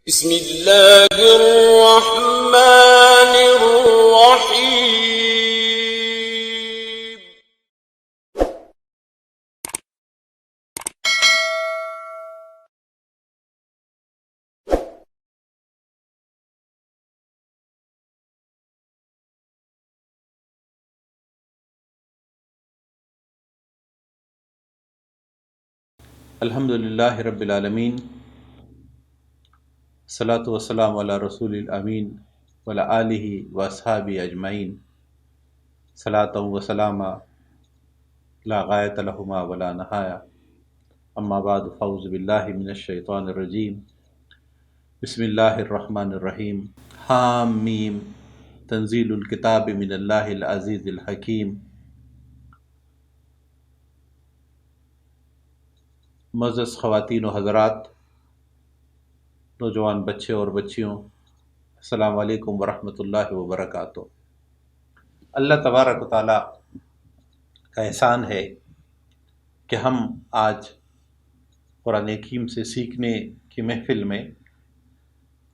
بسم اللہ الرحمن الرحیم۔ الحمدللہ رب العالمین، الصلاۃ والسلام علی رسول الامین وعلی آلہ واصحابہ اجمعین، صلاۃ و سلام لا غایۃ لہما ولا نہایہ، اما بعد فاعوذ باللہ من الشیطان الرجیم، بسم اللہ الرحمن الرحیم۔ حام میم، تنزیل الکتاب من اللہ العزیز الحکیم۔ معزز خواتین و حضرات، نوجوان بچے اور بچیوں، السلام علیکم ورحمۃ اللہ وبرکاتہ۔ اللہ تبارک و تعالیٰ کا احسان ہے کہ ہم آج قرآن حکیم سے سیکھنے کی محفل میں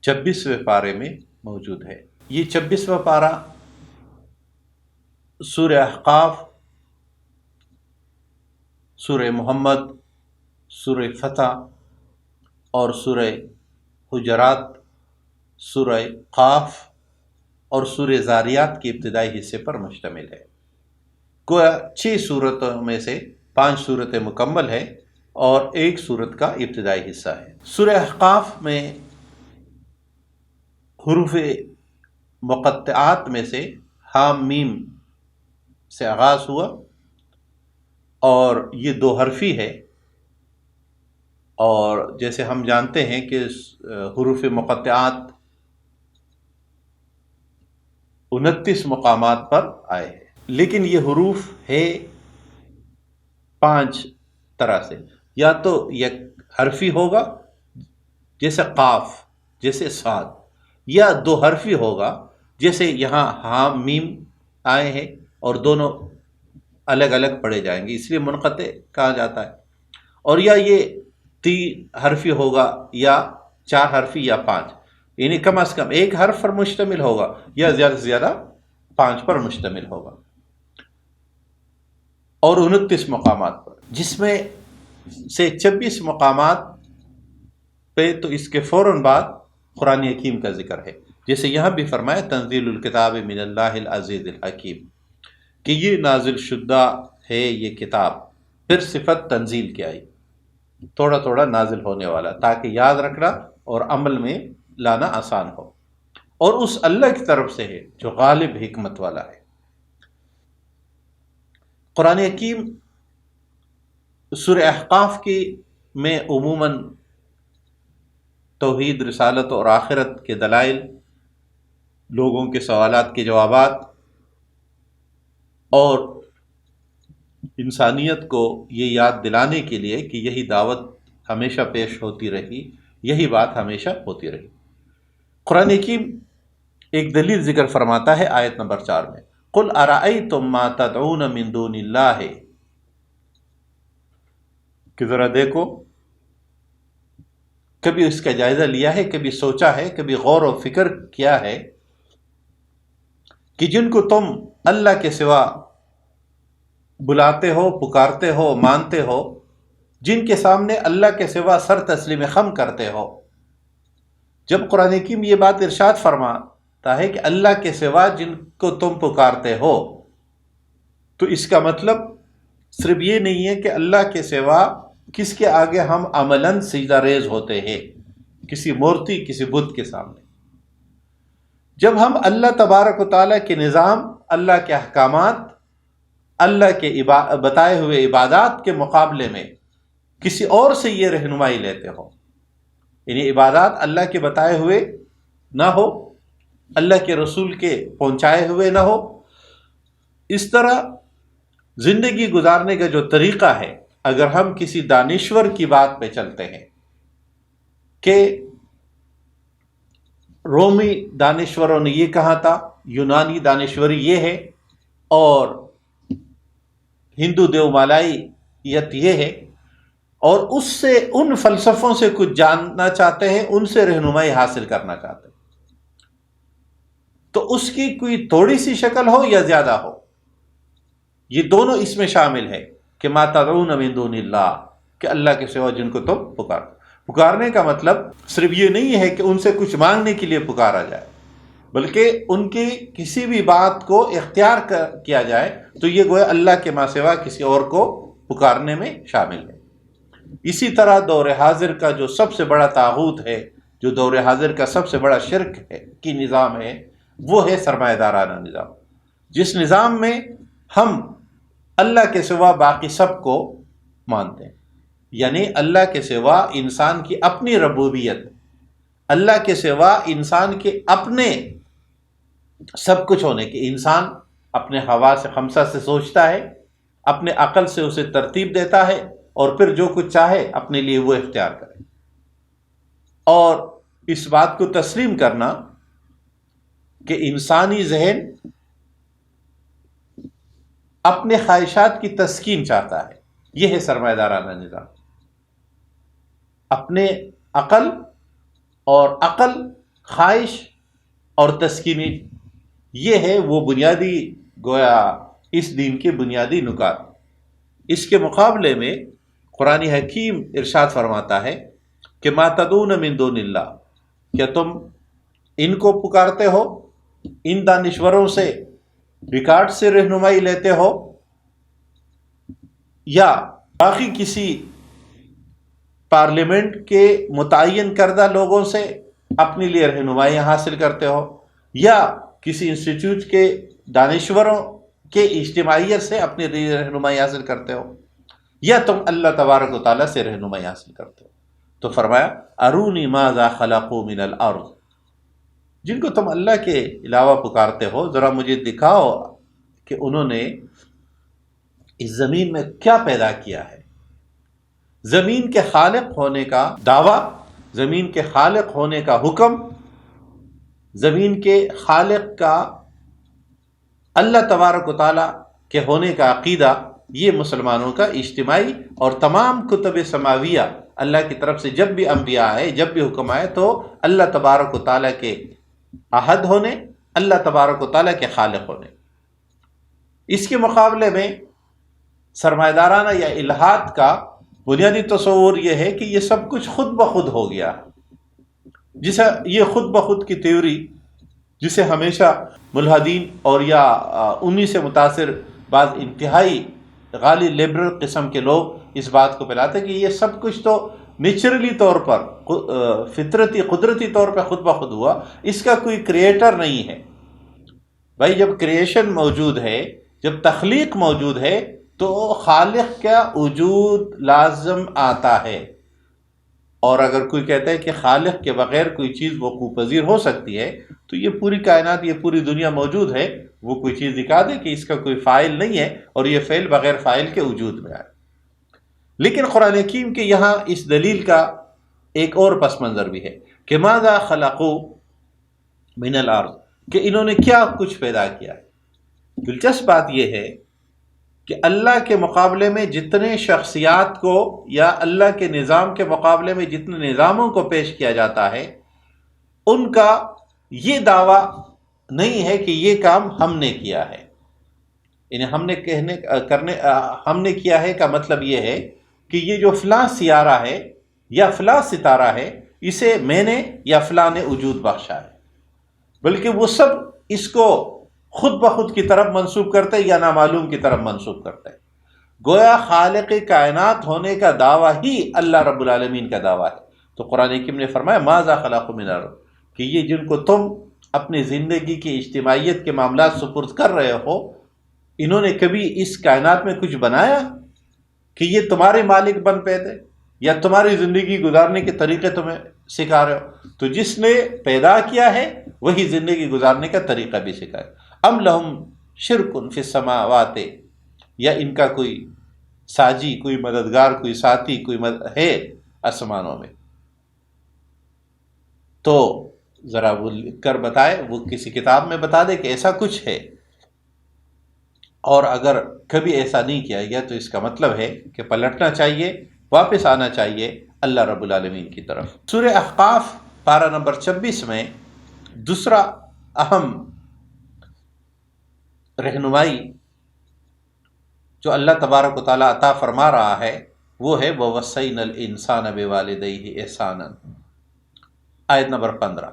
26ویں پارے میں موجود ہے۔ یہ 26واں پارہ سورہ احقاف، سورہ محمد، سورہ فتح اور سورہ حجرات، سورہ قاف اور سورہ ذاریات کے ابتدائی حصے پر مشتمل ہے۔ گویا 6 صورتوں میں سے 5 صورتیں مکمل ہیں اور 1 صورت کا ابتدائی حصہ ہے۔ سورہ احقاف میں حروف مقطعات میں سے حام میم سے آغاز ہوا اور یہ 2 حرفی ہے، اور جیسے ہم جانتے ہیں کہ حروف مقطعات 29 مقامات پر آئے ہیں، لیکن یہ حروف ہے 5 طرح سے۔ یا تو یک حرفی ہوگا جیسے قاف، جیسے صاد، یا 2 حرفی ہوگا جیسے یہاں حام میم آئے ہیں اور دونوں الگ الگ پڑھے جائیں گے، اس لیے منقطع کہا جاتا ہے۔ اور یا یہ 3 حرفی ہوگا یا 4 حرفی یا 5، یعنی کم از کم 1 حرف پر مشتمل ہوگا یا زیادہ سے زیادہ 5 پر مشتمل ہوگا، اور 29 مقامات پر، جس میں سے 26 مقامات پہ تو اس کے فوراً بعد قرآن حکیم کا ذکر ہے، جیسے یہاں بھی فرمایا تنزیل الکتاب من اللہ العزیز الحکیم، کہ یہ نازل شدہ ہے یہ کتاب۔ پھر صفت تنزیل کی آئی، تھوڑا تھوڑا نازل ہونے والا، تاکہ یاد رکھنا اور عمل میں لانا آسان ہو، اور اس اللہ کی طرف سے ہے جو غالب حکمت والا ہے۔ قرآن حکیم سورہ احقاف کی میں عموماً توحید، رسالت اور آخرت کے دلائل، لوگوں کے سوالات کے جوابات، اور انسانیت کو یہ یاد دلانے کے لیے کہ یہی دعوت ہمیشہ پیش ہوتی رہی، یہی بات ہمیشہ ہوتی رہی۔ قرآن حکیم ایک دلیل ذکر فرماتا ہے آیت نمبر 4 میں، قُلْ أَرَأَيْتُمْ مَا تَدْعُونَ مِن دُونِ اللَّهِ، کہ ذرا دیکھو، کبھی اس کا جائزہ لیا ہے، کبھی سوچا ہے، کبھی غور و فکر کیا ہے کہ جن کو تم اللہ کے سوا بلاتے ہو، پکارتے ہو، مانتے ہو، جن کے سامنے اللہ کے سوا سر تسلیم خم کرتے ہو۔ جب قرآن حکیم یہ بات ارشاد فرماتا ہے کہ اللہ کے سوا جن کو تم پکارتے ہو، تو اس کا مطلب صرف یہ نہیں ہے کہ اللہ کے سوا کس کے آگے ہم عملاً سجدہ ریز ہوتے ہیں، کسی مورتی، کسی بت کے سامنے۔ جب ہم اللہ تبارک و تعالیٰ کے نظام، اللہ کے احکامات، اللہ کے بتائے ہوئے عبادات کے مقابلے میں کسی اور سے یہ رہنمائی لیتے ہو، یعنی عبادات اللہ کے بتائے ہوئے نہ ہو، اللہ کے رسول کے پہنچائے ہوئے نہ ہو، اس طرح زندگی گزارنے کا جو طریقہ ہے، اگر ہم کسی دانشور کی بات پہ چلتے ہیں کہ رومی دانشوروں نے یہ کہا تھا، یونانی دانشوری یہ ہے، اور ہندو دیو مالائیت یہ ہے، اور اس سے ان فلسفوں سے کچھ جاننا چاہتے ہیں، ان سے رہنمائی حاصل کرنا چاہتے ہیں، تو اس کی کوئی تھوڑی سی شکل ہو یا زیادہ ہو، یہ دونوں اس میں شامل ہے کہ ما تدعون من دون اللہ، کہ اللہ کے سوا جن کو تم پکارنے کا مطلب صرف یہ نہیں ہے کہ ان سے کچھ مانگنے کے لیے پکارا جائے، بلکہ ان کی کسی بھی بات کو اختیار کیا جائے تو یہ گویا اللہ کے ما سوا کسی اور کو پکارنے میں شامل ہے۔ اسی طرح دور حاضر کا جو سب سے بڑا طاغوت ہے، جو دور حاضر کا سب سے بڑا شرک ہے کی نظام ہے، وہ ہے سرمایہ دارانہ نظام، جس نظام میں ہم اللہ کے سوا باقی سب کو مانتے ہیں، یعنی اللہ کے سوا انسان کی اپنی ربوبیت، اللہ کے سوا انسان کے اپنے سب کچھ ہونے کی، انسان اپنے حواس خمسہ سے سوچتا ہے، اپنے عقل سے اسے ترتیب دیتا ہے، اور پھر جو کچھ چاہے اپنے لیے وہ اختیار کرے، اور اس بات کو تسلیم کرنا کہ انسانی ذہن اپنے خواہشات کی تسکین چاہتا ہے، یہ ہے سرمایہ دارانہ نظام۔ اپنے عقل، خواہش اور تسکینی، یہ ہے وہ بنیادی گویا اس دین کے بنیادی نکات۔ اس کے مقابلے میں قرآن حکیم ارشاد فرماتا ہے کہ ما تدعون من دون اللہ، کیا تم ان کو پکارتے ہو، ان دانشوروں سے ریکارڈ سے رہنمائی لیتے ہو، یا باقی کسی پارلیمنٹ کے متعین کردہ لوگوں سے اپنے لیے رہنمائی حاصل کرتے ہو، یا کسی انسٹیٹیوٹ کے دانشوروں کے اجتماعیت سے اپنی رہنمائی حاصل کرتے ہو، یا تم اللہ تبارک و تعالیٰ سے رہنمائی حاصل کرتے ہو؟ تو فرمایا ارونی ماذا خلقوا من الارض، جن کو تم اللہ کے علاوہ پکارتے ہو، ذرا مجھے دکھاؤ کہ انہوں نے اس زمین میں کیا پیدا کیا ہے۔ زمین کے خالق ہونے کا دعویٰ، زمین کے خالق ہونے کا حکم، زمین کے خالق کا اللہ تبارک و تعالیٰ کے ہونے کا عقیدہ، یہ مسلمانوں کا اجتماعی، اور تمام کتب سماویہ اللہ کی طرف سے جب بھی انبیاء آئے، جب بھی حکم آئے، تو اللہ تبارک و تعالیٰ کے احد ہونے، اللہ تبارک و تعالیٰ کے خالق ہونے۔ اس کے مقابلے میں سرمایہ دارانہ یا الہات کا بنیادی تصور یہ ہے کہ یہ سب کچھ خود بخود ہو گیا، جسے یہ خود بخود کی تیوری، جسے ہمیشہ ملحدین اور یا انہی سے متاثر بعض انتہائی غالی لبرل قسم کے لوگ اس بات کو پھیلاتے کہ یہ سب کچھ تو نیچرلی طور پر، فطرتی قدرتی طور پہ خود بخود ہوا، اس کا کوئی کریٹر نہیں ہے۔ بھائی جب کریشن موجود ہے، جب تخلیق موجود ہے، تو خالق کا وجود لازم آتا ہے، اور اگر کوئی کہتا ہے کہ خالق کے بغیر کوئی چیز وقوع پذیر ہو سکتی ہے، تو یہ پوری کائنات، یہ پوری دنیا موجود ہے، وہ کوئی چیز دکھا دے کہ اس کا کوئی فاعل نہیں ہے اور یہ فعل بغیر فاعل کے وجود میں آئے۔ لیکن قرآن حکیم کے یہاں اس دلیل کا ایک اور پس منظر بھی ہے کہ ماذا خلقوا من الارض، کہ انہوں نے کیا کچھ پیدا کیا ہے۔ دلچسپ بات یہ ہے کہ اللہ کے مقابلے میں جتنے شخصیات کو، یا اللہ کے نظام کے مقابلے میں جتنے نظاموں کو پیش کیا جاتا ہے، ان کا یہ دعویٰ نہیں ہے کہ یہ کام ہم نے کیا ہے، یعنی ہم نے کیا ہے کا مطلب یہ ہے کہ یہ جو فلاں سیارہ ہے یا فلاں ستارہ ہے، اسے میں نے یا فلاں نے وجود بخشا ہے، بلکہ وہ سب اس کو خود بخود کی طرف منسوب کرتے یا نامعلوم کی طرف منسوب کرتے۔ گویا خالق کائنات ہونے کا دعویٰ ہی اللہ رب العالمین کا دعویٰ ہے۔ تو قرآن حکیم نے فرمایا ماذا خلقوا من الارض، کہ یہ جن کو تم اپنی زندگی کی اجتماعیت کے معاملات سپرد کر رہے ہو، انہوں نے کبھی اس کائنات میں کچھ بنایا کہ یہ تمہارے مالک بن پے تھے، یا تمہاری زندگی گزارنے کے طریقے تمہیں سکھا رہے ہو؟ تو جس نے پیدا کیا ہے وہی زندگی گزارنے کا طریقہ بھی سکھائے۔ ام لہم شرک فی السماوات، یا ان کا کوئی ساجی، کوئی مددگار، کوئی ساتھی، کوئی ہے آسمانوں میں؟ تو ذرا وہ لکھ کر بتائے، وہ کسی کتاب میں بتا دے کہ ایسا کچھ ہے، اور اگر کبھی ایسا نہیں کیا گیا تو اس کا مطلب ہے کہ پلٹنا چاہیے واپس آنا چاہیے اللہ رب العالمین کی طرف۔ سورہ احقاف پارہ نمبر 26 میں دوسرا اہم رہنمائی جو اللہ تبارک و تعالیٰ عطا فرما رہا ہے وہ ہے وَوَصَّيْنَا الْإِنسَانَ بِوَالِدَيْهِ إِحْسَانًا، آیت نمبر 15۔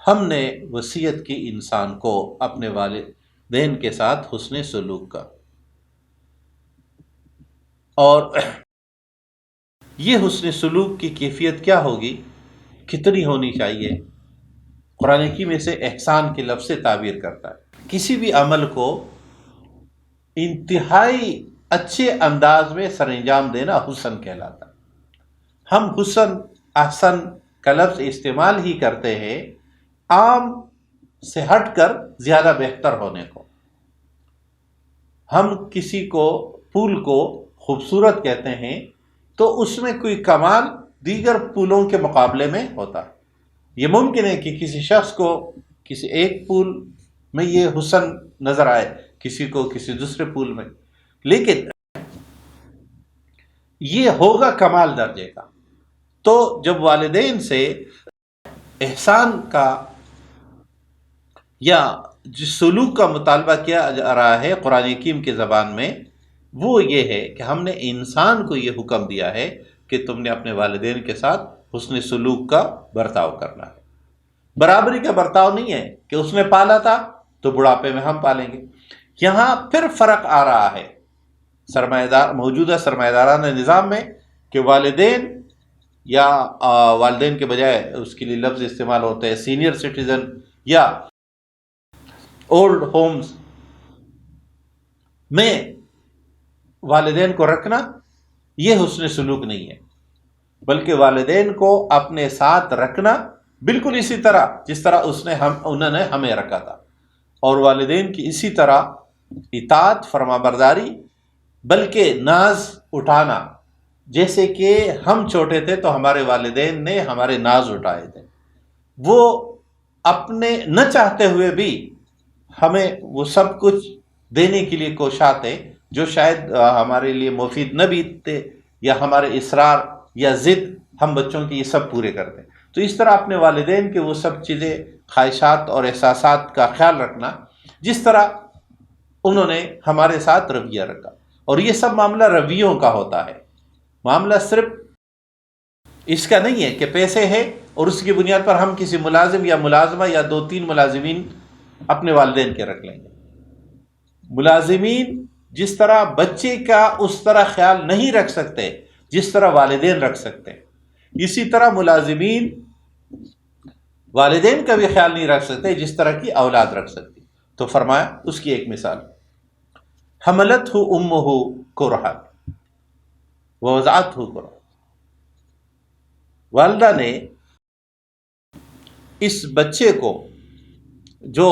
ہم نے وصیت کی انسان کو اپنے والدین کے ساتھ حسن سلوک کا، اور یہ حسن سلوک کی کیفیت کیا ہوگی، کتنی ہونی چاہیے؟ قرآن حکیم میں سے احسان کے لفظ سے تعبیر کرتا ہے۔ کسی بھی عمل کو انتہائی اچھے انداز میں سر انجام دینا حسن کہلاتا ہے۔ ہم حسن، احسن کا لفظ استعمال ہی کرتے ہیں عام سے ہٹ کر زیادہ بہتر ہونے کو۔ ہم کسی کو پھول کو خوبصورت کہتے ہیں تو اس میں کوئی کمال دیگر پھولوں کے مقابلے میں ہوتا ہے۔ یہ ممکن ہے کہ کسی شخص کو کسی ایک پھول میں یہ حسن نظر آئے، کسی کو کسی دوسرے پھول میں، لیکن یہ ہوگا کمال درجے کا۔ تو جب والدین سے احسان کا یا جس سلوک کا مطالبہ کیا جا رہا ہے قرآن حکیم کی زبان میں، وہ یہ ہے کہ ہم نے انسان کو یہ حکم دیا ہے کہ تم نے اپنے والدین کے ساتھ حسن سلوک کا برتاؤ کرنا ہے۔ برابری کا برتاؤ نہیں ہے کہ اس نے پالا تھا تو بڑھاپے میں ہم پالیں گے۔ یہاں پھر فرق آ رہا ہے موجودہ سرمایہ دارانہ نظام میں کہ والدین یا والدین کے بجائے اس کے لیے لفظ استعمال ہوتے ہیں سینئر سٹیزن یا اولڈ ہومز میں والدین کو رکھنا، یہ حسن سلوک نہیں ہے، بلکہ والدین کو اپنے ساتھ رکھنا بالکل اسی طرح جس طرح انہوں نے ہمیں رکھا تھا، اور والدین کی اسی طرح اطاعت، فرما برداری، بلکہ ناز اٹھانا، جیسے کہ ہم چھوٹے تھے تو ہمارے والدین نے ہمارے ناز اٹھائے تھے، وہ اپنے نہ چاہتے ہوئے بھی ہمیں وہ سب کچھ دینے کے لیے کوشاتے جو شاید ہمارے لیے مفید نہ بھی تھے، یا ہمارے اصرار یا ضد ہم بچوں کی یہ سب پورے کرتے۔ تو اس طرح اپنے والدین کے وہ سب چیزیں، خواہشات اور احساسات کا خیال رکھنا جس طرح انہوں نے ہمارے ساتھ رویہ رکھا، اور یہ سب معاملہ رویوں کا ہوتا ہے۔ معاملہ صرف اس کا نہیں ہے کہ پیسے ہیں اور اس کی بنیاد پر ہم کسی ملازم یا ملازمہ یا 2-3 ملازمین اپنے والدین کے رکھ لیں گے۔ ملازمین جس طرح بچے کا اس طرح خیال نہیں رکھ سکتے جس طرح والدین رکھ سکتے، اسی طرح ملازمین والدین کا بھی خیال نہیں رکھ سکتے جس طرح کی اولاد رکھ سکتی۔ تو فرمایا اس کی ایک مثال، حملتہ امہ کرہا ووضعتہ کرہا، والدہ نے اس بچے کو جو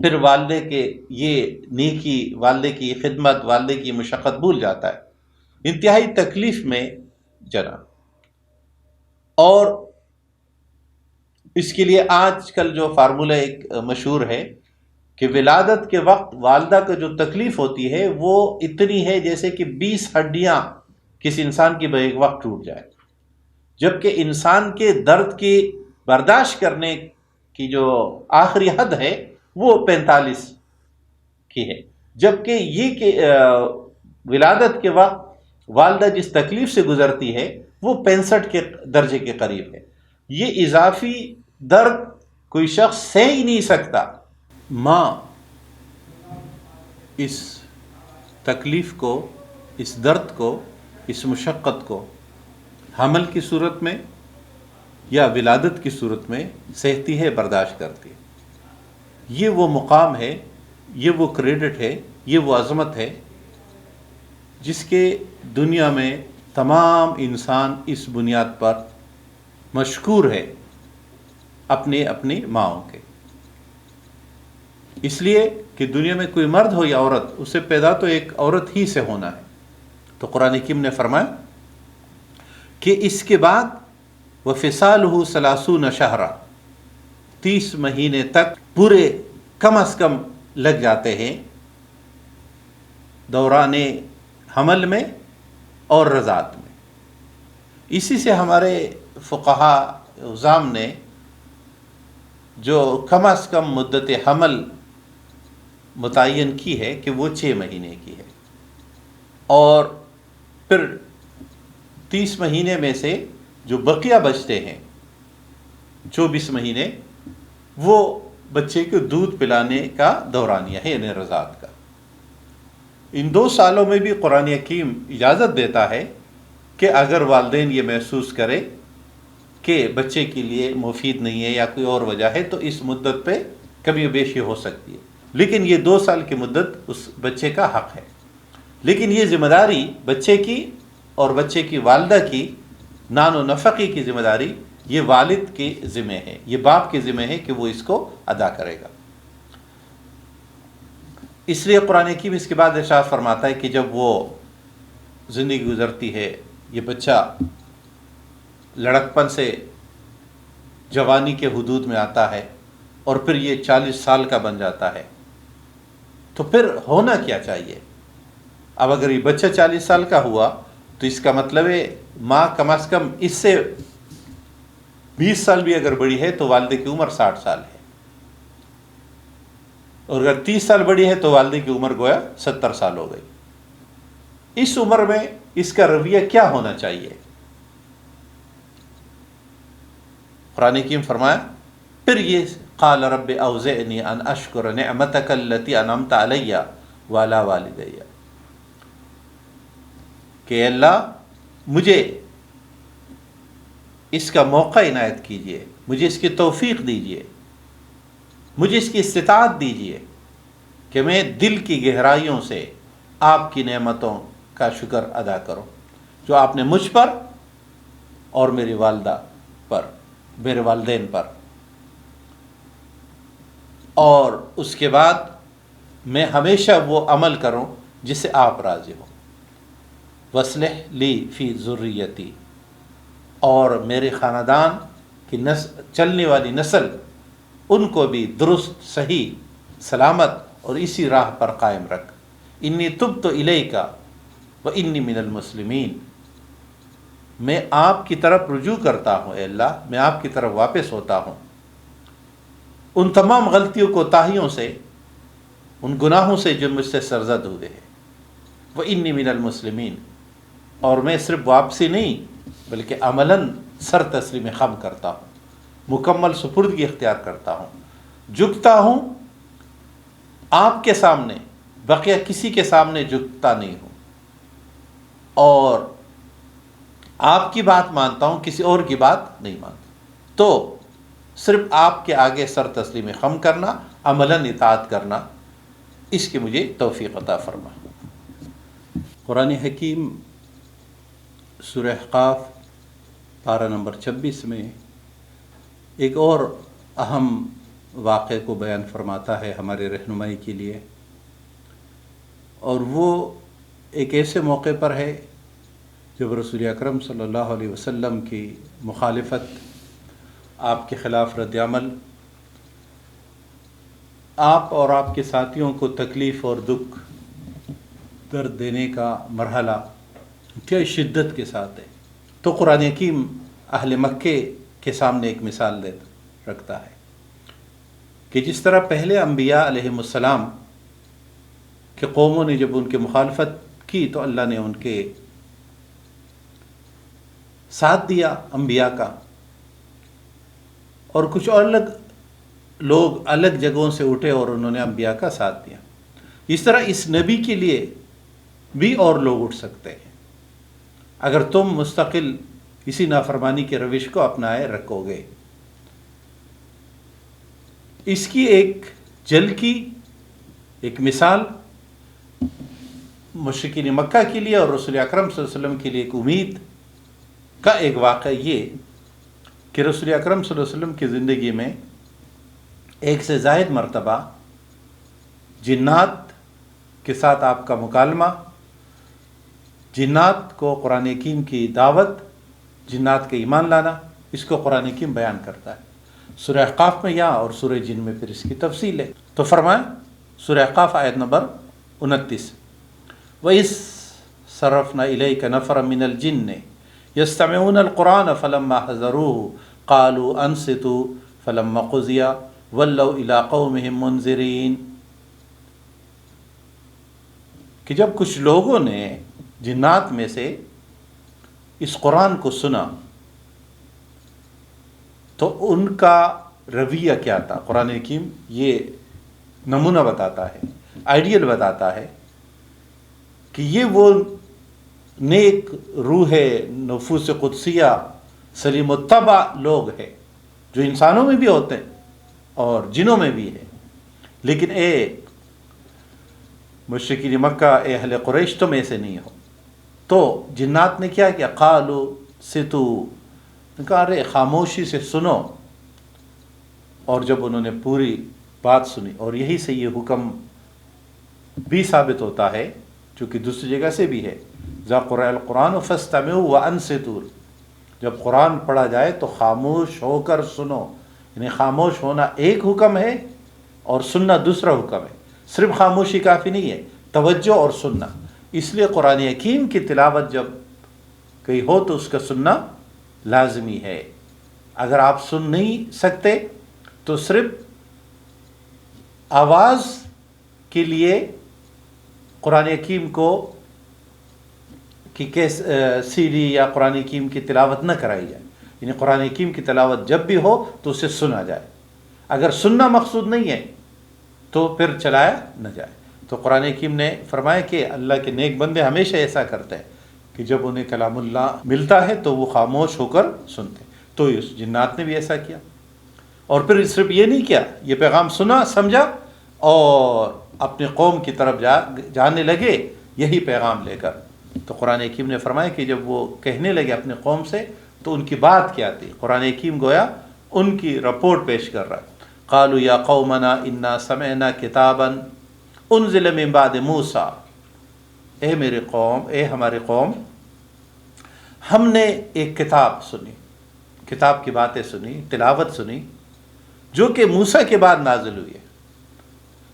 پھر والدے کے یہ نیکی، والدے کی خدمت، والدے کی مشقت بھول جاتا ہے، انتہائی تکلیف میں جنا، اور اس کے لیے آج کل جو فارمولہ ایک مشہور ہے کہ ولادت کے وقت والدہ کو جو تکلیف ہوتی ہے وہ اتنی ہے جیسے کہ 20 ہڈیاں کسی انسان کی بیک وقت ٹوٹ جائے، جبکہ انسان کے درد کی برداشت کرنے کی جو آخری حد ہے وہ 45 کی ہے، جبکہ یہ کہ ولادت کے وقت والدہ جس تکلیف سے گزرتی ہے وہ 65 کے درجے کے قریب ہے۔ یہ اضافی درد کوئی شخص سہ ہی نہیں سکتا۔ ماں اس تکلیف کو، اس درد کو، اس مشقت کو حمل کی صورت میں یا ولادت کی صورت میں سہتی ہے، برداشت کرتی ہے۔ یہ وہ مقام ہے، یہ وہ کریڈٹ ہے، یہ وہ عظمت ہے جس کے دنیا میں تمام انسان اس بنیاد پر مشکور ہے اپنی اپنی ماؤں کے۔ اس لیے کہ دنیا میں کوئی مرد ہو یا عورت، اسے پیدا تو ایک عورت ہی سے ہونا ہے۔ تو قرآن حکیم نے فرمایا کہ اس کے بعد وَفِصَالُهُ 30 شہرا، 30 مہینے تک پورے کم از کم لگ جاتے ہیں دوران حمل میں اور رضاعت میں۔ اسی سے ہمارے فقہا عظام نے جو کم از کم مدت حمل متعین کی ہے کہ وہ 6 مہینے کی ہے، اور پھر 30 مہینے میں سے جو بقیہ بچتے ہیں 24 مہینے، وہ بچے کو دودھ پلانے کا دورانیہ ہے، یعنی رضاعت کا۔ ان 2 سالوں میں بھی قرآن حکیم اجازت دیتا ہے کہ اگر والدین یہ محسوس کرے کہ بچے کے لیے مفید نہیں ہے یا کوئی اور وجہ ہے تو اس مدت پہ کمی و بیشی ہو سکتی ہے، لیکن یہ 2 سال کی مدت اس بچے کا حق ہے۔ لیکن یہ ذمہ داری بچے کی اور بچے کی والدہ کی نان و نفقی کی ذمہ داری یہ والد کے ذمہ ہے، یہ باپ کے ذمہ ہے کہ وہ اس کو ادا کرے گا۔ اس لیے قرآن حکیم اس کے بعد ارشاد فرماتا ہے کہ جب وہ زندگی گزرتی ہے، یہ بچہ لڑکپن سے جوانی کے حدود میں آتا ہے اور پھر یہ 40 سال کا بن جاتا ہے، تو پھر ہونا کیا چاہیے؟ اب اگر یہ بچہ 40 سال کا ہوا تو اس کا مطلب ہے ماں کم از کم اس سے 20 سال بھی اگر بڑی ہے تو والدے کی عمر 60 سال ہے، اور اگر 30 سال بڑی ہے تو والدے کی عمر گویا 70 سال ہو گئی۔ اس عمر میں اس کا رویہ کیا ہونا چاہیے؟ قرآن حکیم فرمایا پھر یہ قال رب اوزعنی ان اشکر نعمتک التی انعمت علی وعلی والدی، کہ اللہ مجھے اس کا موقع عنایت کیجئے، مجھے اس کی توفیق دیجئے، مجھے اس کی استطاعت دیجئے کہ میں دل کی گہرائیوں سے آپ کی نعمتوں کا شکر ادا کروں جو آپ نے مجھ پر اور میری والدہ پر، میرے والدین پر، اور اس کے بعد میں ہمیشہ وہ عمل کروں جس سے آپ راضی ہوں۔ وَأَصْلِحْ لِي فِي ذُرِّيَّتِي، اور میرے خاندان کی چلنے والی نسل ان کو بھی درست، صحیح، سلامت اور اسی راہ پر قائم رکھ۔ انی تبت الیک وانی من المسلمین، میں آپ کی طرف رجوع کرتا ہوں، اے اللہ میں آپ کی طرف واپس ہوتا ہوں ان تمام غلطیوں کوتاہیوں سے، ان گناہوں سے جو مجھ سے سرزد ہوئے ہیں۔ وانی من المسلمین، اور میں صرف واپسی نہیں بلکہ عملاً سر تسلیم خم کرتا ہوں، مکمل سپردگی اختیار کرتا ہوں، جھکتا ہوں آپ کے سامنے، بقیہ کسی کے سامنے جھکتا نہیں ہوں، اور آپ کی بات مانتا ہوں، کسی اور کی بات نہیں مانتا۔ تو صرف آپ کے آگے سر تسلیم خم کرنا، عملاً اطاعت کرنا، اس کی مجھے توفیق عطا فرما۔ قرآن حکیم سورہ احقاف پارہ نمبر 26 میں ایک اور اہم واقعے کو بیان فرماتا ہے ہمارے رہنمائی کے لیے، اور وہ ایک ایسے موقع پر ہے جب رسول اکرم صلی اللہ علیہ وسلم کی مخالفت، آپ کے خلاف رد عمل، آپ اور آپ کے ساتھیوں کو تکلیف اور دکھ درد دینے کا مرحلہ کیا شدت کے ساتھ ہے۔ تو قرآن حکیم اہل مکے کے سامنے ایک مثال رکھتا ہے کہ جس طرح پہلے انبیاء علیہم السلام کے قوموں نے جب ان کی مخالفت کی تو اللہ نے ان کے ساتھ دیا انبیاء کا، اور کچھ الگ لوگ الگ جگہوں سے اٹھے اور انہوں نے انبیاء کا ساتھ دیا، اس طرح اس نبی کے لیے بھی اور لوگ اٹھ سکتے ہیں اگر تم مستقل اسی نافرمانی کے روش کو اپنائے رکھو گے۔ اس کی ایک جھلکی، ایک مثال مشرکین مکہ کے لیے اور رسول اکرم صلی اللہ علیہ وسلم کے لیے ایک امید کا ایک واقعہ یہ کہ رسول اکرم صلی اللہ علیہ وسلم کی زندگی میں ایک سے زائد مرتبہ جنات کے ساتھ آپ کا مکالمہ، جنات کو قرآن حکیم کی دعوت، جنات کے ایمان لانا، اس کو قرآن حکیم بیان کرتا ہے سورہ احقاف میں یہاں، اور سورہ جن میں پھر اس کی تفصیل ہے۔ تو فرمائیں سورہ احقاف آیت نمبر 29، وَإِذْ صرفنا الیک نفرا من الجن یستمعون القرآن فلما حضروه قالوا انصتوا فلما قضی ولوا الی قومهم منذرین، کہ جب کچھ لوگوں نے جنات میں سے اس قرآن کو سنا تو ان کا رویہ کیا تھا۔ قرآن حکیم یہ نمونہ بتاتا ہے، آئیڈیل بتاتا ہے کہ یہ وہ نیک روح نفوس قدسیہ سلیم الطبع لوگ ہیں جو انسانوں میں بھی ہوتے ہیں اور جنوں میں بھی ہے، لیکن اے مشرکین مکہ، اے اہل قریش، تم ایسے نہیں ہو۔ تو جنات نے کیا کیا؟ قالو ستو، کہا ارے خاموشی سے سنو۔ اور جب انہوں نے پوری بات سنی، اور یہی سے یہ حکم بھی ثابت ہوتا ہے چونکہ دوسری جگہ سے بھی ہے، ذا قرأ القرآن فاستمعوا وانصتوا، جب قرآن پڑھا جائے تو خاموش ہو کر سنو۔ یعنی خاموش ہونا ایک حکم ہے اور سننا دوسرا حکم ہے، صرف خاموشی کافی نہیں ہے، توجہ اور سننا۔ اس لیے قرآن حکیم کی تلاوت جب کہیں ہو تو اس کا سننا لازمی ہے۔ اگر آپ سن نہیں سکتے تو صرف آواز کے لیے قرآن حکیم کو کہ سی ڈی یا قرآن حکیم کی تلاوت نہ کرائی جائے، یعنی قرآن حکیم کی تلاوت جب بھی ہو تو اسے سنا جائے۔ اگر سننا مقصود نہیں ہے تو پھر چلایا نہ جائے۔ تو قرآن حکیم نے فرمایا کہ اللہ کے نیک بندے ہمیشہ ایسا کرتے ہیں کہ جب انہیں کلام اللہ ملتا ہے تو وہ خاموش ہو کر سنتے ہیں۔ تو اس جنات نے بھی ایسا کیا، اور پھر صرف یہ نہیں کیا، یہ پیغام سنا، سمجھا اور اپنے قوم کی طرف جانے لگے یہی پیغام لے کر۔ تو قرآن حکیم نے فرمایا کہ جب وہ کہنے لگے اپنے قوم سے تو ان کی بات کیا تھی؟ قرآن حکیم گویا ان کی رپورٹ پیش کر رہا ہے۔ قالوا یا قومنا انا سمعنا کتابا انزل من بعد موسیٰ، اے میرے قوم، اے ہمارے قوم، ہم نے ایک کتاب سنی، کتاب کی باتیں سنی، تلاوت سنی جو کہ موسیٰ کے بعد نازل ہوئی ہے،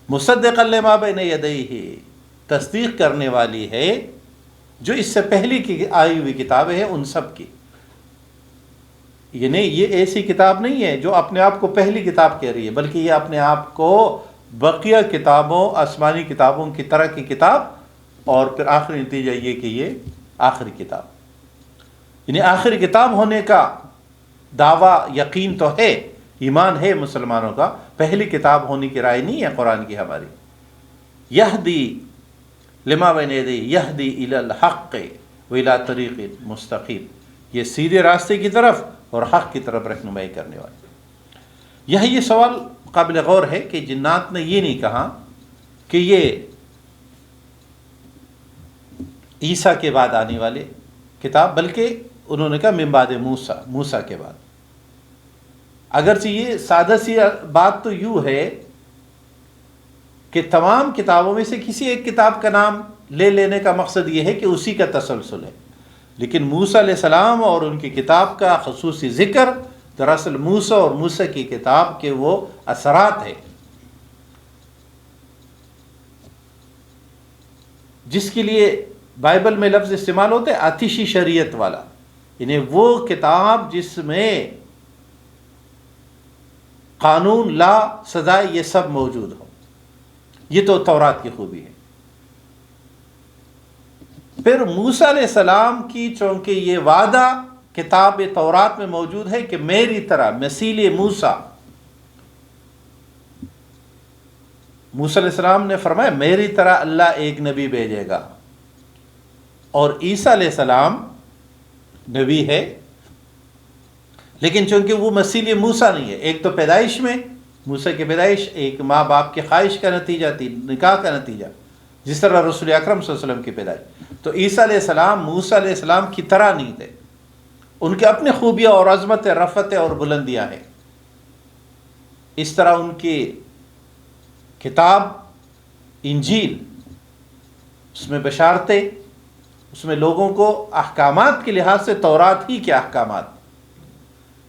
مصدقا لما بین یدیہ، تصدیق کرنے والی ہے جو اس سے پہلی کی آئی ہوئی کتابیں ہیں ان سب کی۔ یہ ایسی کتاب نہیں ہے جو اپنے آپ کو پہلی کتاب کہہ رہی ہے، بلکہ یہ اپنے آپ کو بقیہ کتابوں، آسمانی کتابوں کی طرح کی کتاب، اور پھر آخری نتیجہ یہ کہ یہ آخری کتاب، یعنی آخری کتاب ہونے کا دعویٰ یقین تو ہے، ایمان ہے مسلمانوں کا، پہلی کتاب ہونے کی رائے نہیں ہے قرآن کی ہماری۔ یہدی لما بین یدیہ یہدی الی الحق والی طریق مستقیم، یہ سیدھے راستے کی طرف اور حق کی طرف رہنمائی کرنے والی۔ یہ سوال قابل غور ہے کہ جنات نے یہ نہیں کہا کہ یہ عیسیٰ کے بعد آنے والے کتاب، بلکہ انہوں نے کہا من بعد موسیٰ کے بعد۔ اگرچہ یہ سادہ سی بات تو یوں ہے کہ تمام کتابوں میں سے کسی ایک کتاب کا نام لے لینے کا مقصد یہ ہے کہ اسی کا تسلسل ہے، لیکن موسیٰ علیہ السلام اور ان کی کتاب کا خصوصی ذکر دراصل موسیٰ اور موسیٰ کی کتاب کے وہ اثرات ہیں جس کے لیے بائبل میں لفظ استعمال ہوتے ہیں آتشی شریعت والا، یعنی وہ کتاب جس میں قانون، لا، سزائے، یہ سب موجود ہو۔ یہ تو تورات کی خوبی ہے۔ پھر موسیٰ علیہ السلام کی چونکہ یہ وعدہ کتاب تورات میں موجود ہے کہ میری طرح مثیل موسیٰ، موسیٰ علیہ السلام نے فرمایا میری طرح اللہ ایک نبی بھیجے گا، اور عیسیٰ علیہ السلام نبی ہے، لیکن چونکہ وہ مثیل موسیٰ نہیں ہے، ایک تو پیدائش میں موسیٰ کی پیدائش ایک ماں باپ کی خواہش کا نتیجہ تھی، نکاح کا نتیجہ، جس طرح رسول اکرم صلی اللہ علیہ وسلم کی پیدائش۔ تو عیسیٰ علیہ السلام موسیٰ علیہ السلام کی طرح نہیں تھے، ان کے اپنے خوبیاں اور عظمتیں، رفتیں اور بلندیاں ہیں۔ اس طرح ان کی کتاب انجیل، اس میں بشارتیں، اس میں لوگوں کو احکامات کے لحاظ سے تورات ہی کے احکامات۔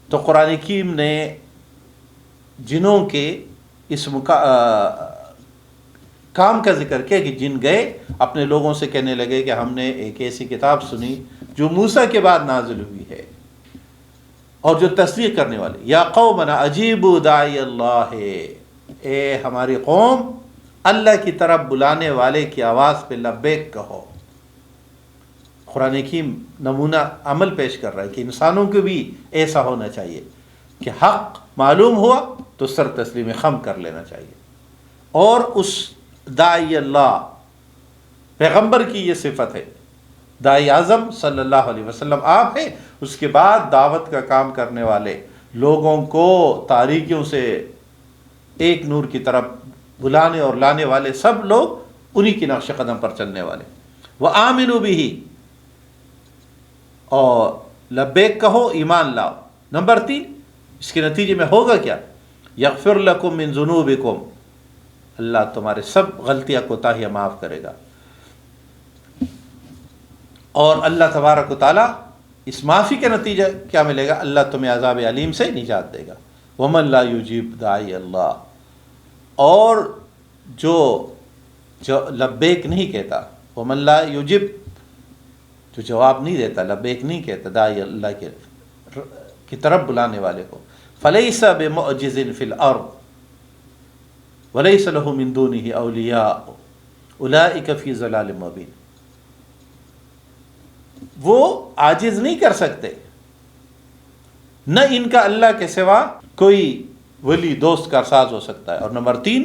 تو قرآن حکیم نے جنوں کے اس کام کا ذکر کیا کہ جن گئے اپنے لوگوں سے کہنے لگے کہ ہم نے ایک ایسی کتاب سنی جو موسیٰ کے بعد نازل ہوئی ہے اور جو تصدیق کرنے والے، یا قومنا اجیبوا داعی اللہ، اے ہماری قوم اللہ کی طرف بلانے والے کی آواز پہ لبیک کہو۔ قرآن حکیم نمونہ عمل پیش کر رہا ہے کہ انسانوں کو بھی ایسا ہونا چاہیے کہ حق معلوم ہوا تو سر تسلیم خم کر لینا چاہیے، اور اس داعی اللہ پیغمبر کی یہ صفت ہے۔ داعی اعظم صلی اللہ علیہ وسلم آپ ہیں، اس کے بعد دعوت کا کام کرنے والے، لوگوں کو تاریکیوں سے ایک نور کی طرف بلانے اور لانے والے، سب لوگ انہی کی نقش قدم پر چلنے والے۔ وَآمِنُوا بِهِ، اور لبیک کہو، ایمان لاؤ۔ نمبر 3، اس کے نتیجے میں ہوگا کیا؟ یغفر لکم من ذنوبکم، اللہ تمہارے سب غلطیاں کوتاہیاں معاف کرے گا، اور اللہ تبارک و تعالیٰ اس معافی کا نتیجہ کیا ملے گا؟ اللہ تمہیں عذاب علیم سے نجات دے گا۔ ومن لا یجیب داعی اللہ، اور جو لبیک نہیں کہتا، ومن لا یجیب، جو جواب نہیں دیتا، لبیک نہیں کہتا داعی اللہ کی طرف بلانے والے کو، فلیس بمعجز فی الارض ولیس له من دونہ اولیاء اولئک فی ضلال مبین، وہ عاجز نہیں کر سکتے، نہ ان کا اللہ کے سوا کوئی ولی دوست کارساز ہو سکتا ہے۔ اور نمبر 3،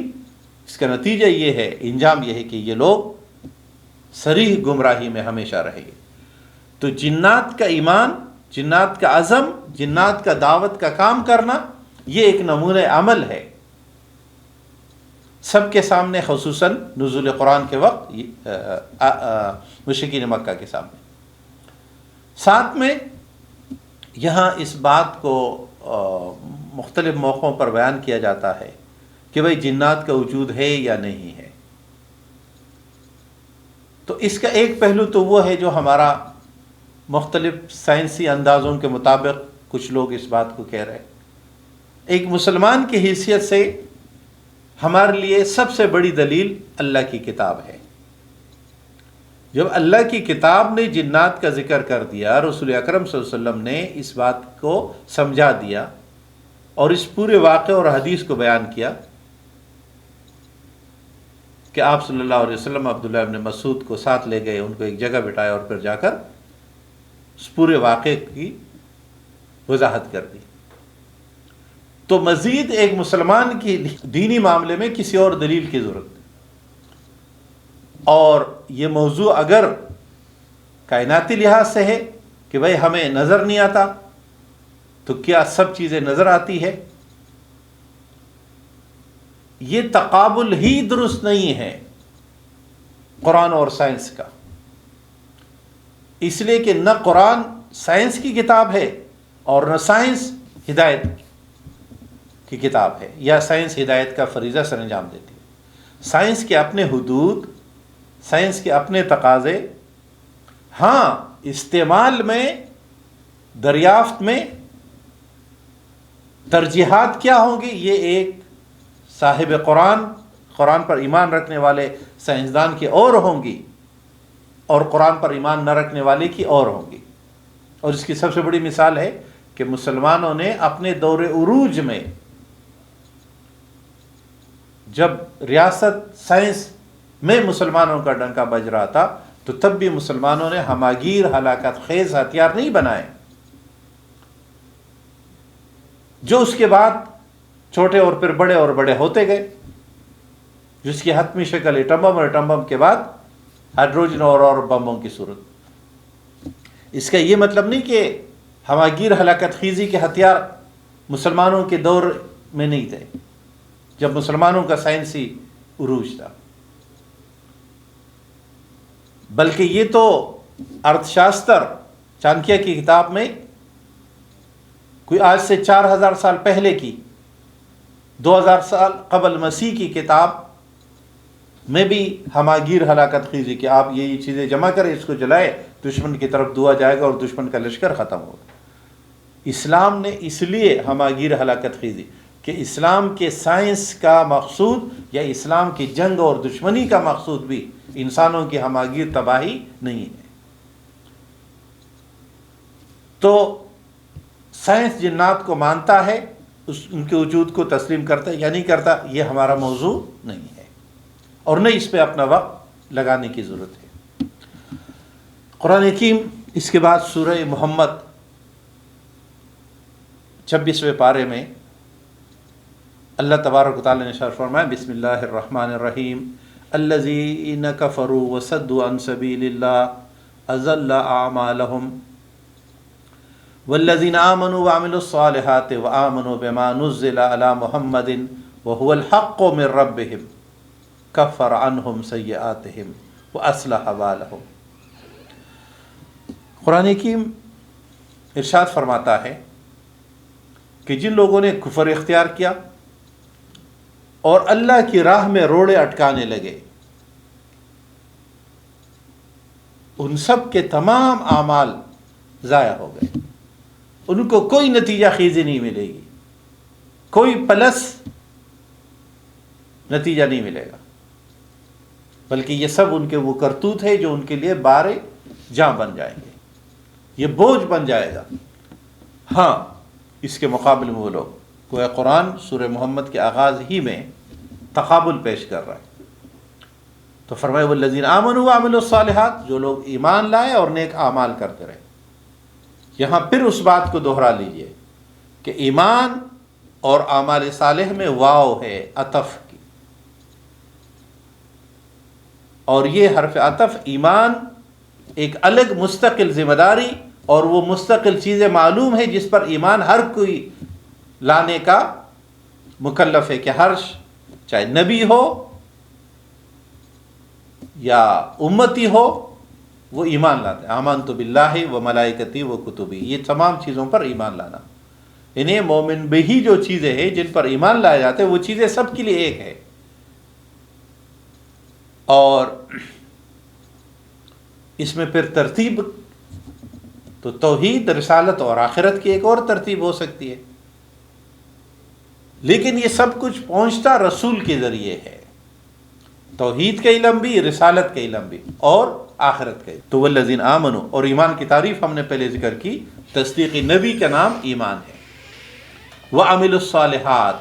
اس کا نتیجہ یہ ہے، انجام یہ ہے کہ یہ لوگ صریح گمراہی میں ہمیشہ رہیں گے۔ تو جنات کا ایمان، جنات کا عزم، جنات کا دعوت کا کام کرنا، یہ ایک نمونہ عمل ہے سب کے سامنے، خصوصاً نزول قرآن کے وقت مشرکین مکہ کے سامنے۔ ساتھ میں یہاں اس بات کو مختلف موقعوں پر بیان کیا جاتا ہے کہ بھئی جنات کا وجود ہے یا نہیں ہے۔ تو اس کا ایک پہلو تو وہ ہے جو ہمارا مختلف سائنسی اندازوں کے مطابق کچھ لوگ اس بات کو کہہ رہے ہیں۔ ایک مسلمان کی حیثیت سے ہمارے لیے سب سے بڑی دلیل اللہ کی کتاب ہے۔ جب اللہ کی کتاب نے جنات کا ذکر کر دیا، رسول اکرم صلی اللہ علیہ وسلم نے اس بات کو سمجھا دیا اور اس پورے واقعے اور حدیث کو بیان کیا کہ آپ صلی اللہ علیہ وسلم عبداللہ ابن مسعود کو ساتھ لے گئے، ان کو ایک جگہ بٹھایا اور پھر جا کر اس پورے واقعے کی وضاحت کر دی۔ تو مزید ایک مسلمان کی دینی معاملے میں کسی اور دلیل کی ضرورت نہیں، اور یہ موضوع اگر کائناتی لحاظ سے ہے کہ بھئی ہمیں نظر نہیں آتا، تو کیا سب چیزیں نظر آتی ہے؟ یہ تقابل ہی درست نہیں ہے قرآن اور سائنس کا، اس لیے کہ نہ قرآن سائنس کی کتاب ہے اور نہ سائنس ہدایت کی کتاب ہے، یا سائنس ہدایت کا فریضہ سر انجام دیتی ہے۔ سائنس کے اپنے حدود، سائنس کے اپنے تقاضے، ہاں استعمال میں، دریافت میں ترجیحات کیا ہوں گی، یہ ایک صاحب قرآن پر ایمان رکھنے والے سائنسدان کی اور ہوں گی، اور قرآن پر ایمان نہ رکھنے والے کی اور ہوں گی۔ اور اس کی سب سے بڑی مثال ہے کہ مسلمانوں نے اپنے دور عروج میں، جب ریاست سائنس میں مسلمانوں کا ڈنکا بج رہا تھا، تو تب بھی مسلمانوں نے ہماگیر ہلاکت خیز ہتھیار نہیں بنائے، جو اس کے بعد چھوٹے اور پھر بڑے اور بڑے ہوتے گئے، جس کی حتمی شکل ایٹم بم، اور ایٹم بم کے بعد ہائیڈروجن اور بموں کی صورت۔ اس کا یہ مطلب نہیں کہ ہماگیر ہلاکت خیزی کے ہتھیار مسلمانوں کے دور میں نہیں تھے، جب مسلمانوں کا سائنسی عروج تھا، بلکہ یہ تو ارتھ شاستر چانکیہ کی کتاب میں کوئی آج سے 4000 سال پہلے کی، 2000 سال قبل مسیح کی کتاب میں بھی ہماگیر ہلاکت خیزی کہ آپ یہ چیزیں جمع کریں، اس کو جلائے، دشمن کی طرف دعا جائے گا اور دشمن کا لشکر ختم ہوگا۔ اسلام نے اس لیے ہماگیر ہلاکت خیزی کہ اسلام کے سائنس کا مقصود یا اسلام کی جنگ اور دشمنی کا مقصود بھی انسانوں کی ہماگیر تباہی نہیں ہے۔ تو سائنس جنات کو مانتا ہے، ان کے وجود کو تسلیم کرتا ہے یا نہیں کرتا، یہ ہمارا موضوع نہیں ہے، اور نہ اس پہ اپنا وقت لگانے کی ضرورت ہے۔ قرآن حکیم اس کے بعد سورہ محمد 26ویں پارے میں اللہ تبارک و تعالی نے ارشاد فرمایا، بسم اللہ الرحمن الرحیم، الذین کفروا وصدوا عن سبیل اللہ اضل اعمالهم والذین آمنوا وعملوا الصالحات وآمنوا بما نزل علی محمد وهو الحق من ربهم کفر عنہم سیئاتہم واصلح بالہم۔ قرآن حکیم ارشاد فرماتا ہے کہ جن لوگوں نے کفر اختیار کیا اور اللہ کی راہ میں روڑے اٹکانے لگے، ان سب کے تمام اعمال ضائع ہو گئے، ان کو کوئی نتیجہ خیزی نہیں ملے گی، کوئی پلس نتیجہ نہیں ملے گا، بلکہ یہ سب ان کے وہ کرتوت ہے جو ان کے لیے بار جاں بن جائیں گے، یہ بوجھ بن جائے گا۔ ہاں، اس کے مقابل میں وہ لوگ، گویا قرآن سورہ محمد کے آغاز ہی میں تقابل پیش کر رہا ہے، تو فرمایا والذین آمنوا وعملوا الصالحات، جو لوگ ایمان لائے اور نیک اعمال کرتے رہے۔ یہاں پھر اس بات کو دوہرا لیجئے کہ ایمان اور اعمال صالح میں واو ہے عطف کی، اور یہ حرف عطف ایمان ایک الگ مستقل ذمہ داری اور وہ مستقل چیزیں معلوم ہے جس پر ایمان ہر کوئی لانے کا مکلف ہے، کہ ہر چاہے نبی ہو یا امتی ہو وہ ایمان لاتے ہیں۔ آمنت باللہ و ملائکتی و کتبی، یہ تمام چیزوں پر ایمان لانا، انہیں مومن بہی جو چیزیں ہیں جن پر ایمان لائے جاتے ہیں وہ چیزیں سب کے لیے ایک ہے، اور اس میں پھر ترتیب تو توحید، رسالت اور آخرت کی ایک اور ترتیب ہو سکتی ہے، لیکن یہ سب کچھ پہنچتا رسول کے ذریعے ہے، توحید کا علم بھی، رسالت کا علم بھی، اور آخرت کا علم۔ تو والذین آمنوا، اور ایمان کی تعریف ہم نے پہلے ذکر کی، تصدیق نبی کا نام ایمان ہے، وعملوا الصالحات،